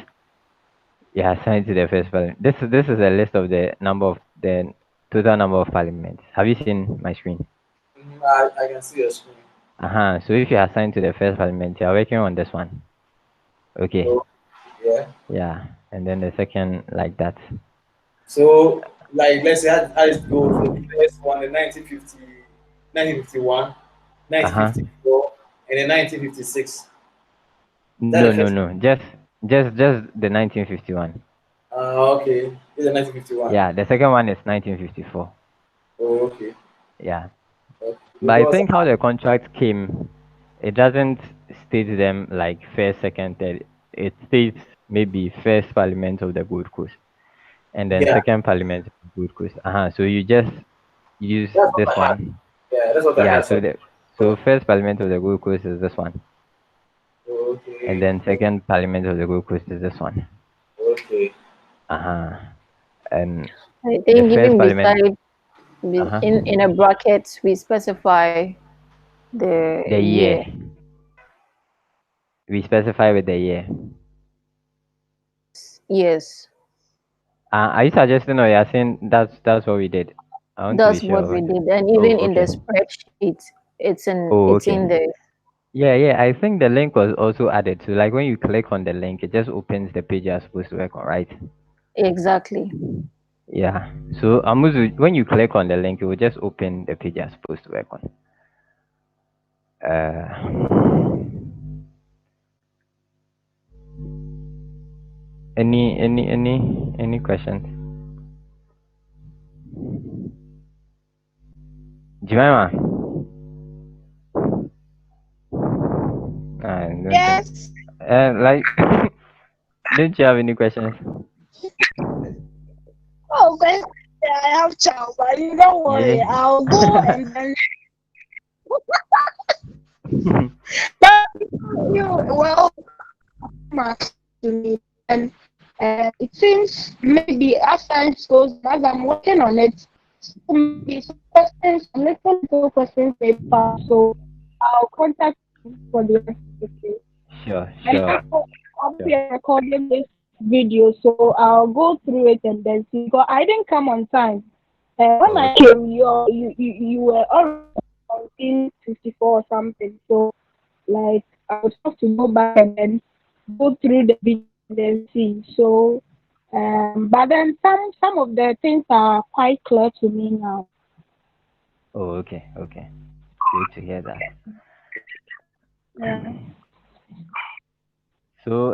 you're assigned to the first parliament. This is a list of the number of the total number of parliaments. Have you seen my screen? I can see your screen. So if you're assigned to the first parliament, you're working on this one. Okay. So yeah. Yeah. And then the second like that. So like let's say how it goes. The first one, the 1950, 1951, Uh-huh. 1954, and then 1956. That No, the no, first. no. Just the 1951. Okay. This is 1951. Yeah, the second one is 1954. Oh, okay. Yeah. Okay. But I Because think how the contract came, it doesn't state them like first, second, third. It states maybe first parliament of the Gold Coast and then yeah, second parliament of the Gold Coast. So you just use that's what this I had. one. Yeah, that's what I Yeah, had. so So so first parliament of the Gold Coast is this one. And okay, then second parliament of the Gold Coast is this one. okay. Uh-huh. And I the think first even parliament, beside uh-huh. in a bracket we specify the The year. year. We specify with the year. Yes, Are you suggesting or you're saying that's what we did? I want to be that's sure what of we it. did, and Oh, even in the okay. spreadsheet, Oh, it's okay. in there. Yeah. I think the link was also added. So like when you click on the link, it just opens the page you're supposed to work on, right? Exactly. Yeah. So Amuzu, when you click on the link, it will just open the page you're supposed to work on. Any questions? Jemima? I don't think. Yes. Like, don't you have any questions? Oh, but I have child, but you don't Yeah. worry. I'll go and then. But well, much to me, and it seems maybe as time goes, as I'm working on it, so maybe some questions, some little questions may pass. So I'll contact you for the answer. And Sure. also, I'll be recording this video, so I'll go through it and then see. Because I didn't come on time. When I Okay. came, you were already 1954 or something. So like I would have to go back and then go through the video and then see. So, but then some of the things are quite clear to me now. Oh, okay. Good to hear that. Yeah. So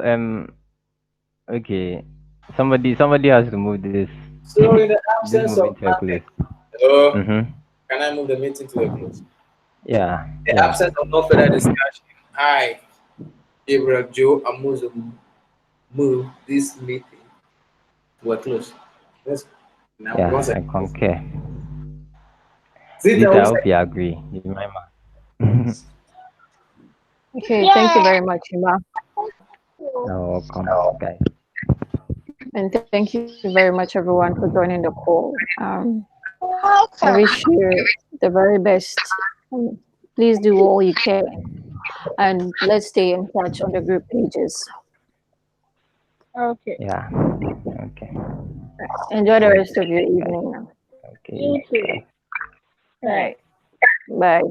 okay. Somebody has to move this So in the this absence of moving to a close. nothing, hello, Mm-hmm. can I move the meeting to a close? Yeah. In the absence of no further discussion, I, Gabriel Joe Amuzu, move this meeting to a close. Let's now Yeah, one I second. concur. Zita, Lisa, I one hope second. you agree. Jemima. Okay, thank you Yeah. very much, Ima. You're welcome, guys. And thank you very much, everyone, for joining the call. I Welcome. wish you the very best. Please do all you can. And let's stay in touch on the group pages. Okay. Yeah. Okay. Enjoy the Yes. rest of your Bye. evening. Okay. You too. Bye. Right. Bye.